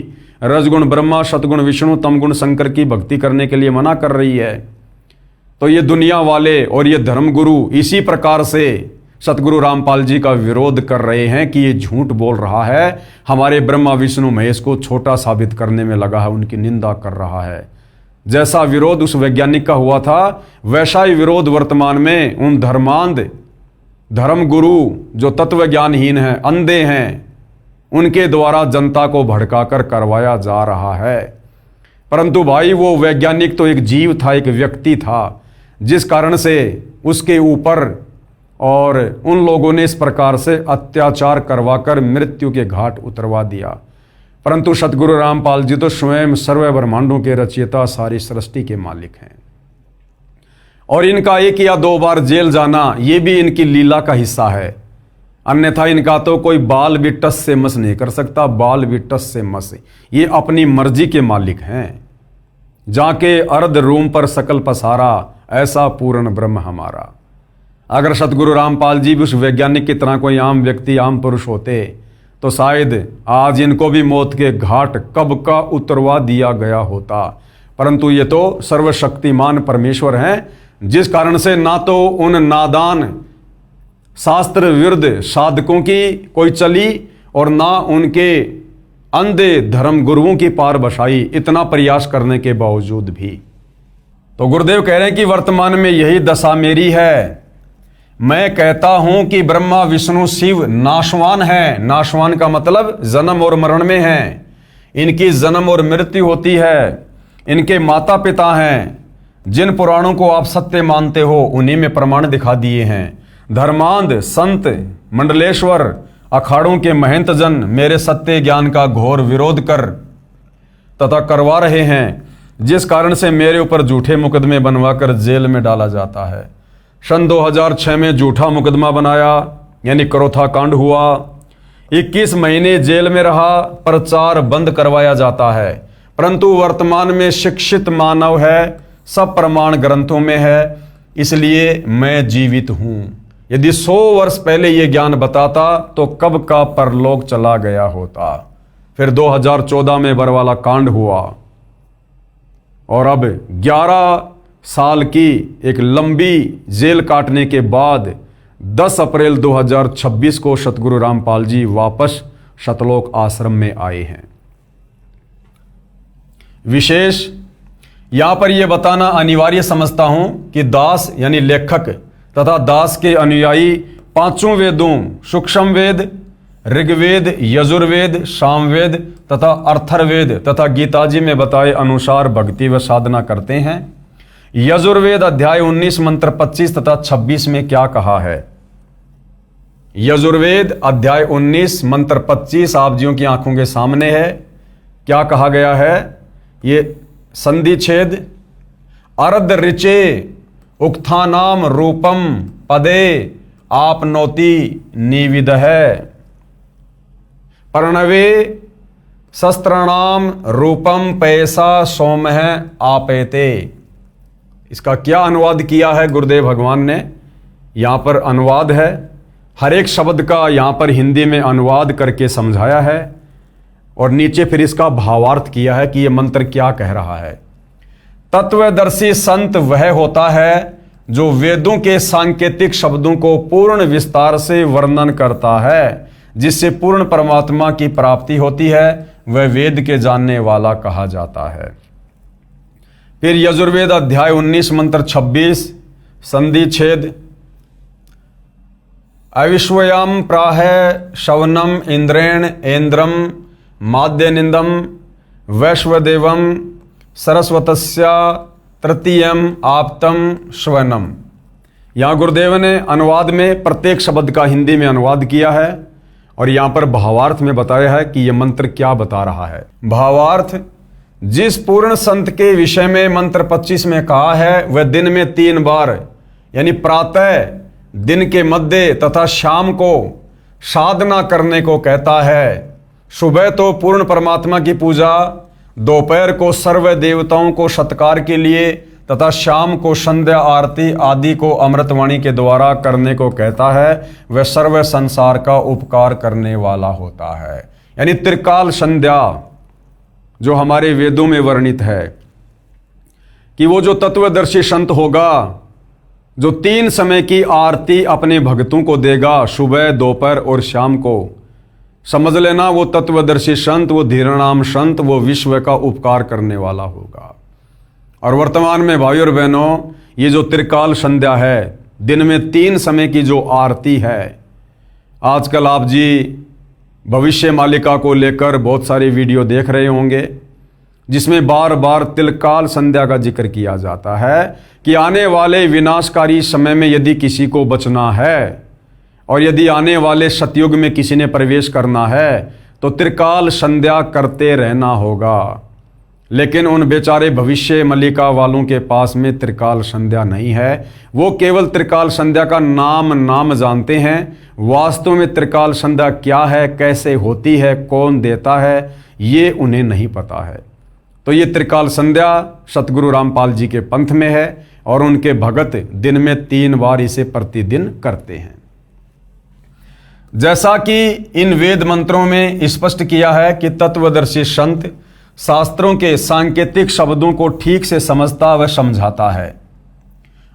रजगुण ब्रह्मा, सतगुण विष्णु, तमगुण शंकर की भक्ति करने के लिए मना कर रही है। तो ये दुनिया वाले और ये धर्मगुरु इसी प्रकार से सतगुरु रामपाल जी का विरोध कर रहे हैं कि ये झूठ बोल रहा है, हमारे ब्रह्मा विष्णु महेश को छोटा साबित करने में लगा है, उनकी निंदा कर रहा है। जैसा विरोध उस वैज्ञानिक का हुआ था, वैसा ही विरोध वर्तमान में उन धर्मांध धर्मगुरु जो तत्व ज्ञानहीन हैं, अंधे हैं, उनके द्वारा जनता को भड़काकर करवाया जा रहा है। परंतु भाई वो वैज्ञानिक तो एक जीव था, एक व्यक्ति था, जिस कारण से उसके ऊपर और उन लोगों ने इस प्रकार से अत्याचार करवाकर मृत्यु के घाट उतरवा दिया। परंतु सतगुरु रामपाल जी तो स्वयं सर्व ब्रह्मांडों के रचयिता, सारी सृष्टि के मालिक हैं। और इनका 1 या 2 बार जेल जाना ये भी इनकी लीला का हिस्सा है, अन्यथा इनका तो कोई बाल भी टस से मस नहीं कर सकता। बाल भी टस से मस, ये अपनी मर्जी के मालिक हैं। जाके अर्ध रूम पर सकल पसारा, ऐसा पूर्ण ब्रह्म हमारा। अगर सतगुरु रामपाल जी भी उस वैज्ञानिक की तरह कोई आम व्यक्ति, आम पुरुष होते तो शायद आज इनको भी मौत के घाट कब का उतरवा दिया गया होता। परंतु ये तो सर्वशक्तिमान परमेश्वर हैं, जिस कारण से ना तो उन नादान शास्त्र विरुद्ध साधकों की कोई चली और ना उनके अंधे धर्म गुरुओं की पार बसाई, इतना प्रयास करने के बावजूद भी। तो गुरुदेव कह रहे हैं कि वर्तमान में यही दशा मेरी है। मैं कहता हूं कि ब्रह्मा विष्णु शिव नाशवान है। नाशवान का मतलब जन्म और मरण में है, इनकी जन्म और मृत्यु होती है। इनके माता पिता हैं, जिन पुराणों को आप सत्य मानते हो उन्हीं में प्रमाण दिखा दिए हैं। धर्मांध संत मंडलेश्वर अखाड़ों के महंत जन मेरे सत्य ज्ञान का घोर विरोध कर तथा करवा रहे हैं, जिस कारण से मेरे ऊपर झूठे मुकदमे बनवाकर जेल में डाला जाता है। सन 2006 में झूठा मुकदमा बनाया, यानी करोथा कांड हुआ। 21 महीने जेल में रहा, प्रचार बंद करवाया जाता है। परंतु वर्तमान में शिक्षित मानव है, सब प्रमाण ग्रंथों में है, इसलिए मैं जीवित हूं। यदि 100 वर्ष पहले ये ज्ञान बताता तो कब का परलोक चला गया होता। फिर 2014 में बरवाला कांड हुआ और अब 11 साल की एक लंबी जेल काटने के बाद 10 अप्रैल 2026 को सतगुरु रामपाल जी वापस सतलोक आश्रम में आए हैं। विशेष यहां पर यह बताना अनिवार्य समझता हूं कि दास यानी लेखक तथा दास के अनुयायी 5 वेदों सूक्ष्म वेद, ऋग्वेद, यजुर्वेद, सामवेद तथा अर्थर्वेद तथा गीताजी में बताए अनुसार भक्ति व साधना करते हैं। यजुर्वेद अध्याय 19 मंत्र 25 तथा 26 में क्या कहा है? यजुर्वेद अध्याय 19 मंत्र 25 आप जियों की आंखों के सामने है। क्या कहा गया है? ये संधि छेद अर्ध ऋचे उक्थानाम रूपम पदे आपनोति निविद है प्रणवे शस्त्रणाम रूपम पैसा सोमह आपेते। इसका क्या अनुवाद किया है गुरुदेव भगवान ने? यहां पर अनुवाद है, हर एक शब्द का यहां पर हिंदी में अनुवाद करके समझाया है और नीचे फिर इसका भावार्थ किया है कि यह मंत्र क्या कह रहा है। तत्वदर्शी संत वह होता है जो वेदों के सांकेतिक शब्दों को पूर्ण विस्तार से वर्णन करता है, जिससे पूर्ण परमात्मा की प्राप्ति होती है। वह वेद के जानने वाला कहा जाता है। फिर यजुर्वेद अध्याय 19 मंत्र 26 संधि छेद अविश्वयम प्राह शवनम इंद्रेण इंद्रम माद्यनिंदम वैश्वदेवम सरस्वतस्या तृतीयम आप्तम श्वनम। यहाँ गुरुदेव ने अनुवाद में प्रत्येक शब्द का हिंदी में अनुवाद किया है और यहाँ पर भावार्थ में बताया है कि यह मंत्र क्या बता रहा है। भावार्थ, जिस पूर्ण संत के विषय में मंत्र 25 में कहा है वह दिन में 3 बार यानी प्रातः, दिन के मध्य तथा शाम को साधना करने को कहता है। सुबह तो पूर्ण परमात्मा की पूजा, दोपहर को सर्व देवताओं को सत्कार के लिए तथा शाम को संध्या आरती आदि को अमृतवाणी के द्वारा करने को कहता है। वह सर्व संसार का उपकार करने वाला होता है। यानी त्रिकाल संध्या जो हमारे वेदों में वर्णित है कि वो जो तत्वदर्शी संत होगा, जो 3 समय की आरती अपने भक्तों को देगा, सुबह, दोपहर और शाम को, समझ लेना वो तत्वदर्शी संत, वो धीरनाम संत, वो विश्व का उपकार करने वाला होगा। और वर्तमान में भाइयों और बहनों, ये जो त्रिकाल संध्या है, दिन में 3 समय की जो आरती है, आजकल आप जी भविष्य मालिका को लेकर बहुत सारे वीडियो देख रहे होंगे जिसमें बार बार त्रिकाल संध्या का जिक्र किया जाता है कि आने वाले विनाशकारी समय में यदि किसी को बचना है और यदि आने वाले सतयुग में किसी ने प्रवेश करना है तो त्रिकाल संध्या करते रहना होगा। लेकिन उन बेचारे भविष्य मलिका वालों के पास में त्रिकाल संध्या नहीं है। वो केवल त्रिकाल संध्या का नाम जानते हैं। वास्तव में त्रिकाल संध्या क्या है, कैसे होती है, कौन देता है, ये उन्हें नहीं पता है। तो ये त्रिकाल संध्या सतगुरु रामपाल जी के पंथ में है और उनके भगत दिन में 3 बार इसे प्रतिदिन करते हैं। जैसा कि इन वेद मंत्रों में स्पष्ट किया है कि तत्वदर्शी संत शास्त्रों के सांकेतिक शब्दों को ठीक से समझता व समझाता है,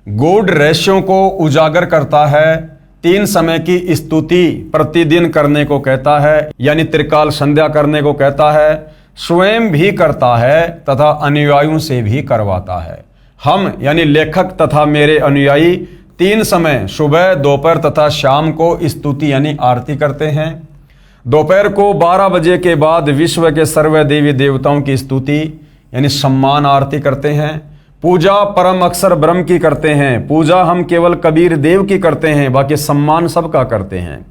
गूढ़ रहस्यों को उजागर करता है, 3 समय की स्तुति प्रतिदिन करने को कहता है यानी त्रिकाल संध्या करने को कहता है, स्वयं भी करता है तथा अनुयायियों से भी करवाता है। हम यानी लेखक तथा मेरे अनुयायी 3 समय सुबह, दोपहर तथा शाम को स्तुति यानी आरती करते हैं। दोपहर को 12 बजे के बाद विश्व के सर्व देवी देवताओं की स्तुति यानी सम्मान आरती करते हैं। पूजा परम अक्षर ब्रह्म की करते हैं। पूजा हम केवल कबीर देव की करते हैं, बाकी सम्मान सबका करते हैं।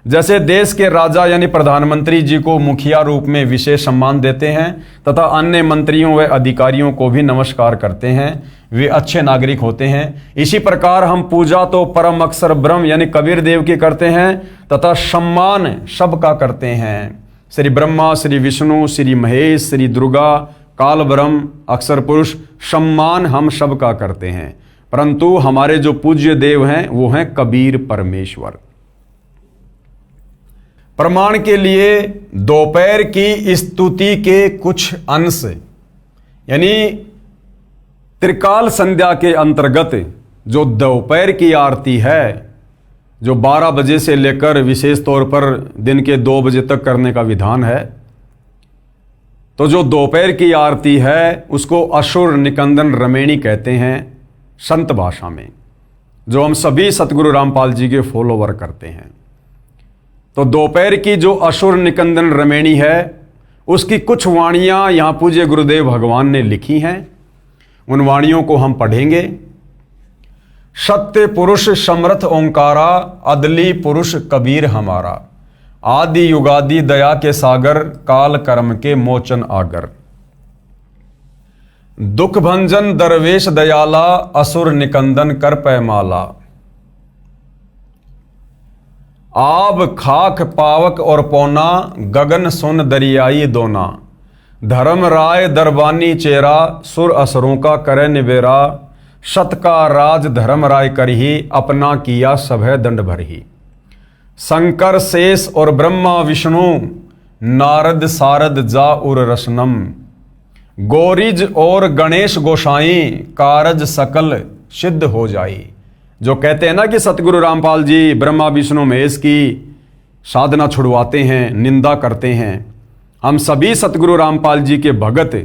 जैसे देश के राजा यानी प्रधानमंत्री जी को मुखिया रूप में विशेष सम्मान देते हैं तथा अन्य मंत्रियों व अधिकारियों को भी नमस्कार करते हैं, वे अच्छे नागरिक होते हैं। इसी प्रकार हम पूजा तो परम अक्षर ब्रह्म यानी कबीर देव की करते हैं तथा सम्मान सबका करते हैं। श्री ब्रह्मा, श्री विष्णु, श्री महेश, श्री दुर्गा, काल ब्रह्म, अक्षर पुरुष, सम्मान हम सबका करते हैं। परंतु हमारे जो पूज्य देव हैं वो हैं कबीर परमेश्वर। प्रमाण के लिए दोपहर की स्तुति के कुछ अंश यानी त्रिकाल संध्या के अंतर्गत जो दोपहर की आरती है, जो 12 बजे से लेकर विशेष तौर पर दिन के 2 बजे तक करने का विधान है, तो जो दोपहर की आरती है उसको असुर निकंदन रमेणी कहते हैं संत भाषा में, जो हम सभी सतगुरु रामपाल जी के फॉलोवर करते हैं। तो दोपहर की जो असुर निकंदन रमेणी है उसकी कुछ वाणियां यहाँ पूज्य गुरुदेव भगवान ने लिखी हैं। उन वाणियों को हम पढ़ेंगे। सत्य पुरुष समर्थ ओंकारा, अदली पुरुष कबीर हमारा, आदि युगादि दया के सागर, काल कर्म के मोचन आगर। दुख भंजन दरवेश दयाला, असुर निकंदन कर पैमाला। आब खाक पावक और पौना, गगन सुन दरियाई दोना। धर्म राय दरबानी चेरा, सुर असुरों का करे निबेरा। सत का राज धर्म राय करही, अपना किया सभय दंड भरही। शंकर शेष और ब्रह्मा विष्णु, नारद सारद जा उर रसनम। गौरीज और गणेश गोसाई, कारज सकल सिद्ध हो जाई। जो कहते हैं ना कि सतगुरु रामपाल जी ब्रह्मा विष्णु महेश की साधना छुड़वाते हैं, निंदा करते हैं, हम सभी सतगुरु रामपाल जी के भगत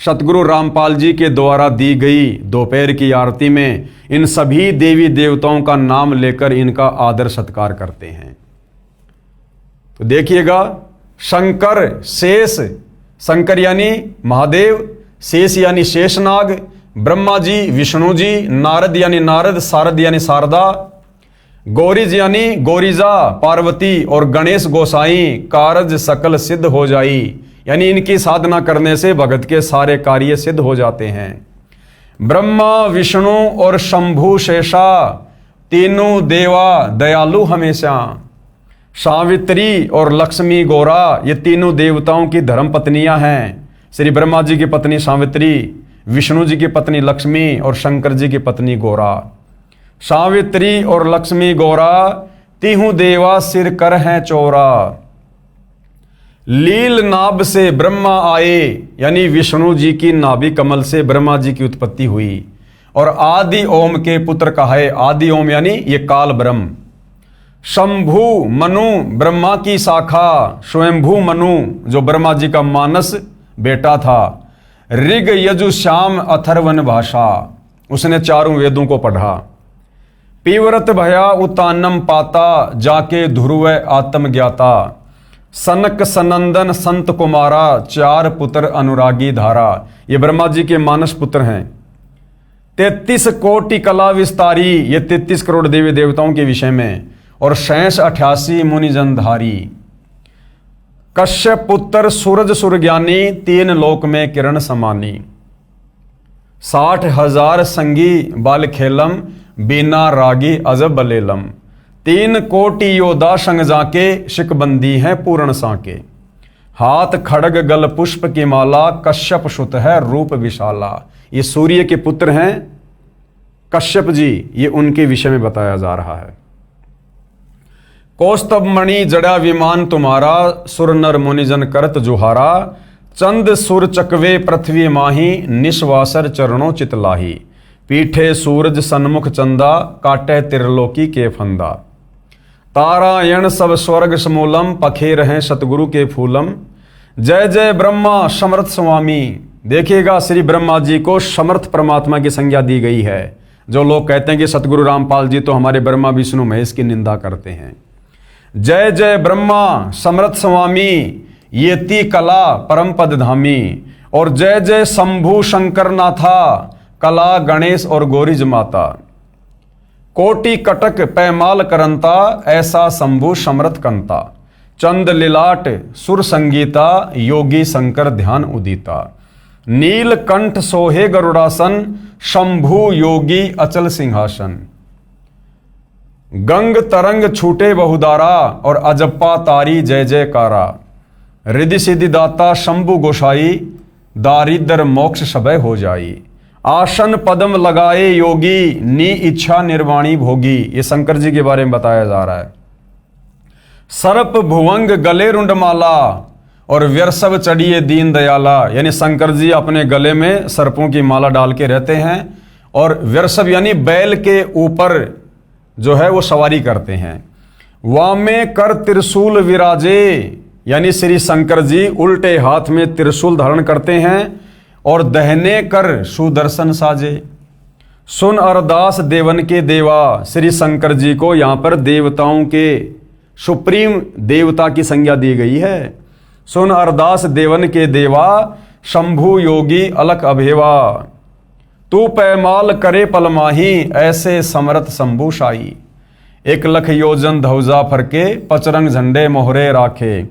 सतगुरु रामपाल जी के द्वारा दी गई दोपहर की आरती में इन सभी देवी देवताओं का नाम लेकर इनका आदर सत्कार करते हैं। तो देखिएगा, शंकर शेष, शंकर यानी महादेव, शेष यानी शेषनाग, ब्रह्मा जी विष्णु जी, नारद यानी नारद, शारद यानी शारदा, गौरीज यानी गौरीजा पार्वती, और गणेश गोसाई, कारज सकल सिद्ध हो जाई, यानी इनकी साधना करने से भगत के सारे कार्य सिद्ध हो जाते हैं। ब्रह्मा विष्णु और शंभु शेषा तीनों देवा दयालु हमेशा। सावित्री और लक्ष्मी गौरा ये तीनों देवताओं की धर्म पत्नियां हैं। श्री ब्रह्मा जी की पत्नी सावित्री, विष्णु जी की पत्नी लक्ष्मी और शंकर जी की पत्नी गौरा। सावित्री और लक्ष्मी गौरा तीहू देवा सिर कर हैं चौरा। लील नाभ से ब्रह्मा आए, यानी विष्णु जी की नाभि कमल से ब्रह्मा जी की उत्पत्ति हुई, और आदि ओम के पुत्र कहे। आदि ओम यानी ये काल ब्रह्म। शंभु मनु ब्रह्मा की शाखा, स्वयंभू मनु जो ब्रह्मा जी का मानस बेटा था। ऋग यजु श्याम अथर्वन भाषा, उसने चारों वेदों को पढ़ा। पीवरत भया उतानम पाता, जाके ध्रुव आत्म ज्ञाता। सनक सनंदन संत कुमारा, चार पुत्र अनुरागी धारा। ये ब्रह्मा जी के मानस पुत्र हैं। 33 कोटि कला विस्तारी, ये 33 करोड़ देवी देवताओं के विषय में, और 88 मुनिजनधारी। कश्यप पुत्र सूरज सुरज्ञानी, 3 लोक में किरण समानी। 60,000 संगी बाल खेलम, बीना रागी अजब बलेलम। 3 कोटि योद्धा संग जाके, शिकबंदी है पूर्ण साके। हाथ खड़ग गल पुष्प की माला, कश्यप सुत है रूप विशाला। ये सूर्य के पुत्र हैं कश्यप जी, ये उनके विषय में बताया जा रहा है। कौस्तभ मणि जड़ा विमान तुम्हारा, सुर नर मुनिजन करत जुहारा। चंद सुर चकवे पृथ्वी माही, निश्वासर चरणों चितलाही। पीठे सूरज सन्मुख चंदा, काटे त्रिलोकी के फंदा। तारायण सब स्वर्ग समूलम, पखे रहे सतगुरु के फूलम। जय जय ब्रह्मा समर्थ स्वामी। देखिएगा श्री ब्रह्मा जी को समर्थ परमात्मा की संज्ञा दी गई है। जो लोग कहते हैं कि सतगुरु रामपाल जी तो हमारे ब्रह्मा विष्णु महेश की निंदा करते हैं। जय जय ब्रह्मा समर्थ स्वामी, येति कला परम पद धामी। और जय जय शंभु शंकर नाथा, कला गणेश और गौरीज माता। कोटि कटक पैमाल करंता, ऐसा शंभु समर्थ कंता। चंद लिलाट सुर संगीता, योगी शंकर ध्यान उदिता। नील कंठ सोहे गरुड़ासन, शंभु योगी अचल सिंहासन। गंग तरंग छूटे बहुदारा, और अजप्पा तारी जय जयकारा। रिद्धि सिद्धि दाता शंभु गोसाई, दारिद्र मोक्ष सबय हो जाई। आसन पदम लगाए योगी, नी इच्छा निर्वाणी भोगी। ये शंकर जी के बारे में बताया जा रहा है। सर्प भुवंग गले रुंडमाला, और व्यरसव चढ़िए दीन दयाला। यानी शंकर जी अपने गले में सर्पों की माला डाल के रहते हैं, और व्यरसव यानी बैल के ऊपर जो है वो सवारी करते हैं। वामे कर त्रिशूल विराजे, यानी श्री शंकर जी उल्टे हाथ में त्रिशूल धारण करते हैं, और दहने कर सुदर्शन साजे। सुन अरदास देवन के देवा, श्री शंकर जी को यहाँ पर देवताओं के सुप्रीम देवता की संज्ञा दी गई है। सुन अरदास देवन के देवा, शंभु योगी अलख अभेवा। तू पैमाल करे पलमाही, ऐसे समरथ शंभु शाही। 1 लख योजन धौजा फरके, पचरंग झंडे मोहरे राखे।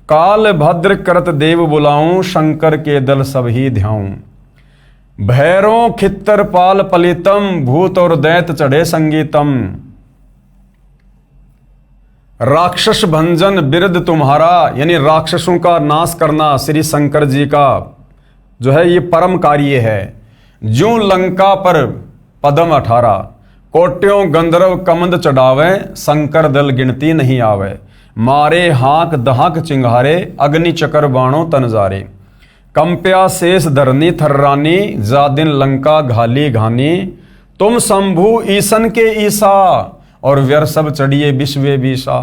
काल भद्र करत देव बुलाऊं, शंकर के दल सब ही ध्याऊं। भैरों खित्तर पाल पलितम, भूत और दैत चढ़े संगीतम। राक्षस भंजन बिरद तुम्हारा, यानी राक्षसों का नाश करना श्री शंकर जी का जो है ये परम कार्य है। ज्यों लंका पर पदम 18, कोट्यों गंधर्व कमंद चढ़ावे, शंकर दल गिनती नहीं आवे। मारे हाक दहाक चिंगारे, अग्नि चकर बाणों तनजारे। कंप्या शेष धरनी थर्रानी, जा दिन लंका घाली घानी। तुम शंभु ईसन के ईसा, और व्यरसव चढ़िए विश्वे विशा।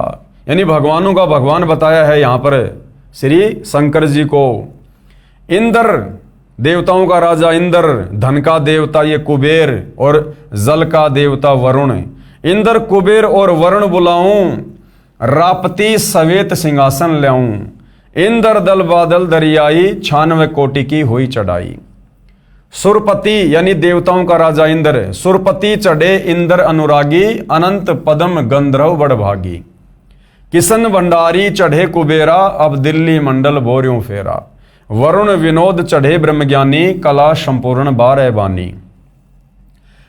यानी भगवानों का भगवान बताया है यहाँ पर श्री शंकर जी को। इंद्र देवताओं का राजा इंद्र, धन का देवता ये कुबेर, और जल का देवता वरुण। इंद्र कुबेर और वरुण बुलाऊं, रापती सवेत सिंहासन ल्याऊं। इंद्र दल बादल दरियाई 96 कोटि की हुई चढ़ाई। सुरपति यानी देवताओं का राजा इंद्र, सुरपति चढ़े इंद्र अनुरागी, अनंत पदम गंधर्व बड़भागी। किशन भंडारी चढ़े कुबेरा, अब दिल्ली मंडल बोर्यों फेरा। वरुण विनोद चढ़े ब्रह्मज्ञानी, कला संपूर्ण 12 बानी।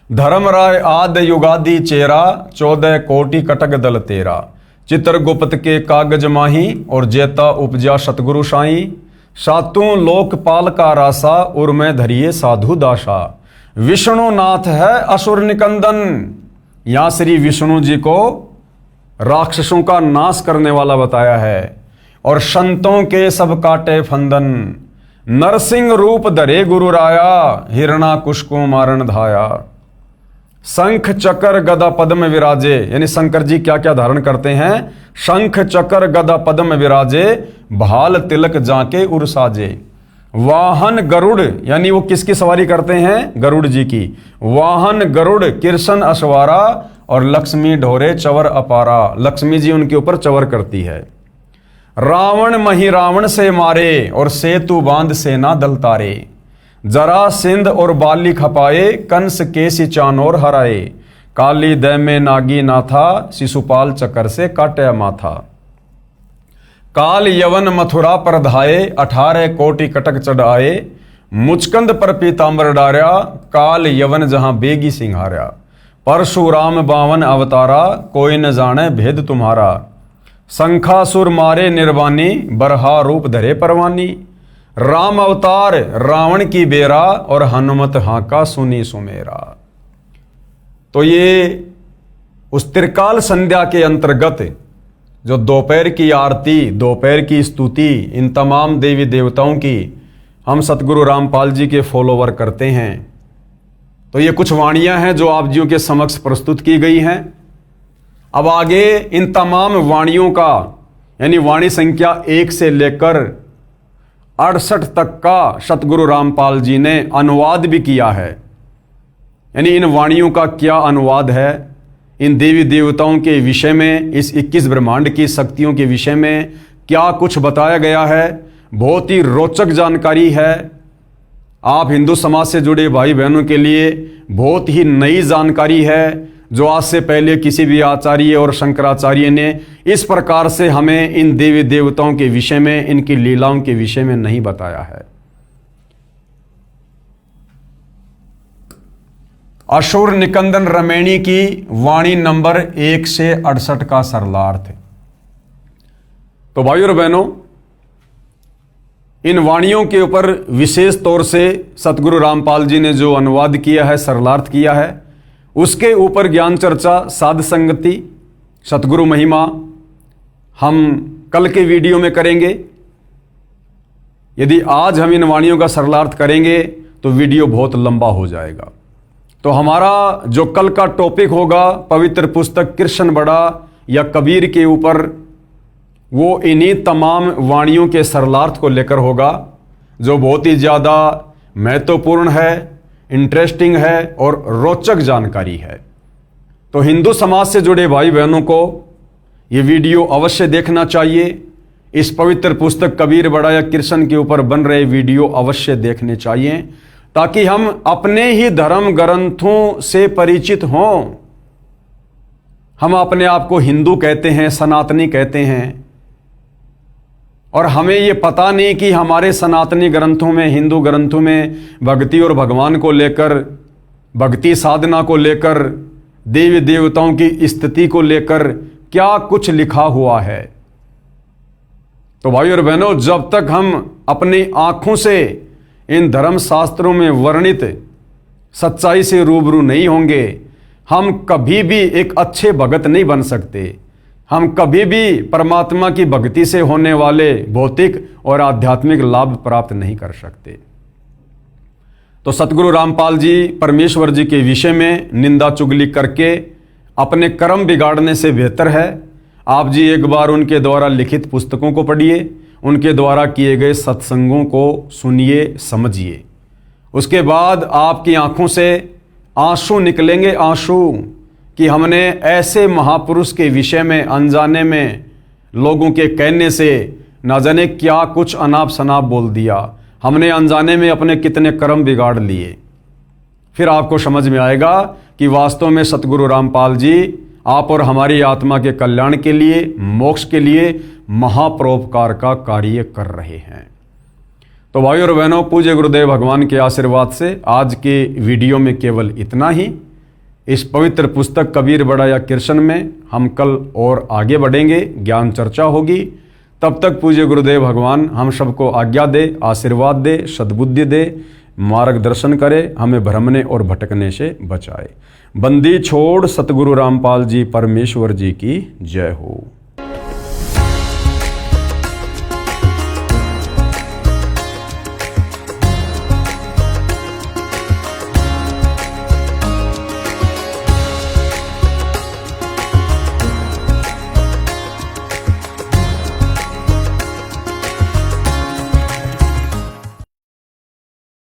धर्मराय आद युगादि चेरा, 14 कोटि कटक दल तेरा। चित्रगुप्त के कागज माही, और जेता उपजा सतगुरु साई। सातों लोकपाल का रासा, उर में धरिए साधु दासा। विष्णु नाथ है असुर निकंदन, यहां श्री विष्णु जी को राक्षसों का नाश करने वाला बताया है। और संतों के सब काटे फंदन, नरसिंह रूप धरे गुरु राया। हिरणाकुश को मारण धाया। शंख चक्र गदा पद्म विराजे, यानी शंकर जी क्या क्या धारण करते हैं। शंख चक्र गदा पद्म विराजे, भाल तिलक जाके उर साजे। वाहन गरुड़, यानी वो किसकी सवारी करते हैं, गरुड़ जी की। वाहन गरुड़ कृष्ण अश्वारा, और लक्ष्मी ढोरे चवर अपारा, लक्ष्मी जी उनके ऊपर चवर करती है। रावण मही रावण से मारे, और सेतु बांध सेना दल तारे। जरा सिंध और बाली खपाए, कंस केसी चानोर हराए। काली दै में नागी नाथा, शिशुपाल चक्कर से काटे माथा। काल यवन मथुरा पर धाये, 18 कोटि कटक चढ़ाए। मुचकंद पर पीतांबर डार्या, काल यवन जहां बेगी सिंहार्या। परशुराम 52 अवतारा, कोई न जाने भेद तुम्हारा। शंखासुर मारे निर्वाणी, बरहा रूप धरे परवानी। राम अवतार रावण की बेरा, और हनुमत हाका सुनी सुमेरा। तो ये उस त्रिकाल संध्या के अंतर्गत जो दोपहर की आरती, दोपहर की स्तुति, इन तमाम देवी देवताओं की हम सतगुरु रामपाल जी के फॉलोवर करते हैं। तो ये कुछ वाणियां हैं जो आप जियों के समक्ष प्रस्तुत की गई हैं। अब आगे इन तमाम वाणियों का, यानी वाणी संख्या 1 से लेकर 68 तक का सतगुरु रामपाल जी ने अनुवाद भी किया है। यानी इन वाणियों का क्या अनुवाद है, इन देवी देवताओं के विषय में, इस 21 ब्रह्मांड की शक्तियों के विषय में क्या कुछ बताया गया है। बहुत ही रोचक जानकारी है। आप हिंदू समाज से जुड़े भाई बहनों के लिए बहुत ही नई जानकारी है, जो आज से पहले किसी भी आचार्य और शंकराचार्य ने इस प्रकार से हमें इन देवी देवताओं के विषय में, इनकी लीलाओं के विषय में नहीं बताया है। असुर निकंदन रमैणी की वाणी नंबर 1 से 68 का सरलार्थ। तो भाइयों और बहनों, इन वाणियों के ऊपर विशेष तौर से सतगुरु रामपाल जी ने जो अनुवाद किया है, सरलार्थ किया है, उसके ऊपर ज्ञान चर्चा, साध संगति, सतगुरु महिमा हम कल के वीडियो में करेंगे। यदि आज हम इन वाणियों का सरलार्थ करेंगे तो वीडियो बहुत लंबा हो जाएगा। तो हमारा जो कल का टॉपिक होगा पवित्र पुस्तक कृष्ण बड़ा या कबीर के ऊपर, वो इन्हीं तमाम वाणियों के सरलार्थ को लेकर होगा, जो बहुत ही ज़्यादा महत्वपूर्ण है, इंटरेस्टिंग है और रोचक जानकारी है। तो हिंदू समाज से जुड़े भाई बहनों को ये वीडियो अवश्य देखना चाहिए। इस पवित्र पुस्तक कबीर बड़ा या कृष्ण के ऊपर बन रहे वीडियो अवश्य देखने चाहिए, ताकि हम अपने ही धर्म ग्रंथों से परिचित हों। हम अपने आप को हिंदू कहते हैं, सनातनी कहते हैं, और हमें ये पता नहीं कि हमारे सनातनी ग्रंथों में, हिंदू ग्रंथों में भक्ति और भगवान को लेकर, भक्ति साधना को लेकर, देवी देवताओं की स्थिति को लेकर क्या कुछ लिखा हुआ है। तो भाई और बहनों, जब तक हम अपनी आंखों से इन धर्म शास्त्रों में वर्णित सच्चाई से रूबरू नहीं होंगे, हम कभी भी एक अच्छे भगत नहीं बन सकते। हम कभी भी परमात्मा की भक्ति से होने वाले भौतिक और आध्यात्मिक लाभ प्राप्त नहीं कर सकते। तो सतगुरु रामपाल जी परमेश्वर जी के विषय में निंदा चुगली करके अपने कर्म बिगाड़ने से बेहतर है आप जी एक बार उनके द्वारा लिखित पुस्तकों को पढ़िए, उनके द्वारा किए गए सत्संगों को सुनिए, समझिए। उसके बाद आपकी आंखों से आंसू निकलेंगे, आंसू, कि हमने ऐसे महापुरुष के विषय में अनजाने में लोगों के कहने से ना जाने क्या कुछ अनाप शनाप बोल दिया, हमने अनजाने में अपने कितने कर्म बिगाड़ लिए। फिर आपको समझ में आएगा कि वास्तव में सतगुरु रामपाल जी आप और हमारी आत्मा के कल्याण के लिए, मोक्ष के लिए महापरोपकार का कार्य कर रहे हैं। तो भाइयों और बहनों, पूज्य गुरुदेव भगवान के आशीर्वाद से आज के वीडियो में केवल इतना ही। इस पवित्र पुस्तक कबीर बड़ा या कृष्ण में हम कल और आगे बढ़ेंगे, ज्ञान चर्चा होगी। तब तक पूज्य गुरुदेव भगवान हम सबको आज्ञा दे, आशीर्वाद दे, सद्बुद्धि दे, मार्गदर्शन करे, हमें भ्रमने और भटकने से बचाए। बंदी छोड़ सतगुरु रामपाल जी परमेश्वर जी की जय हो।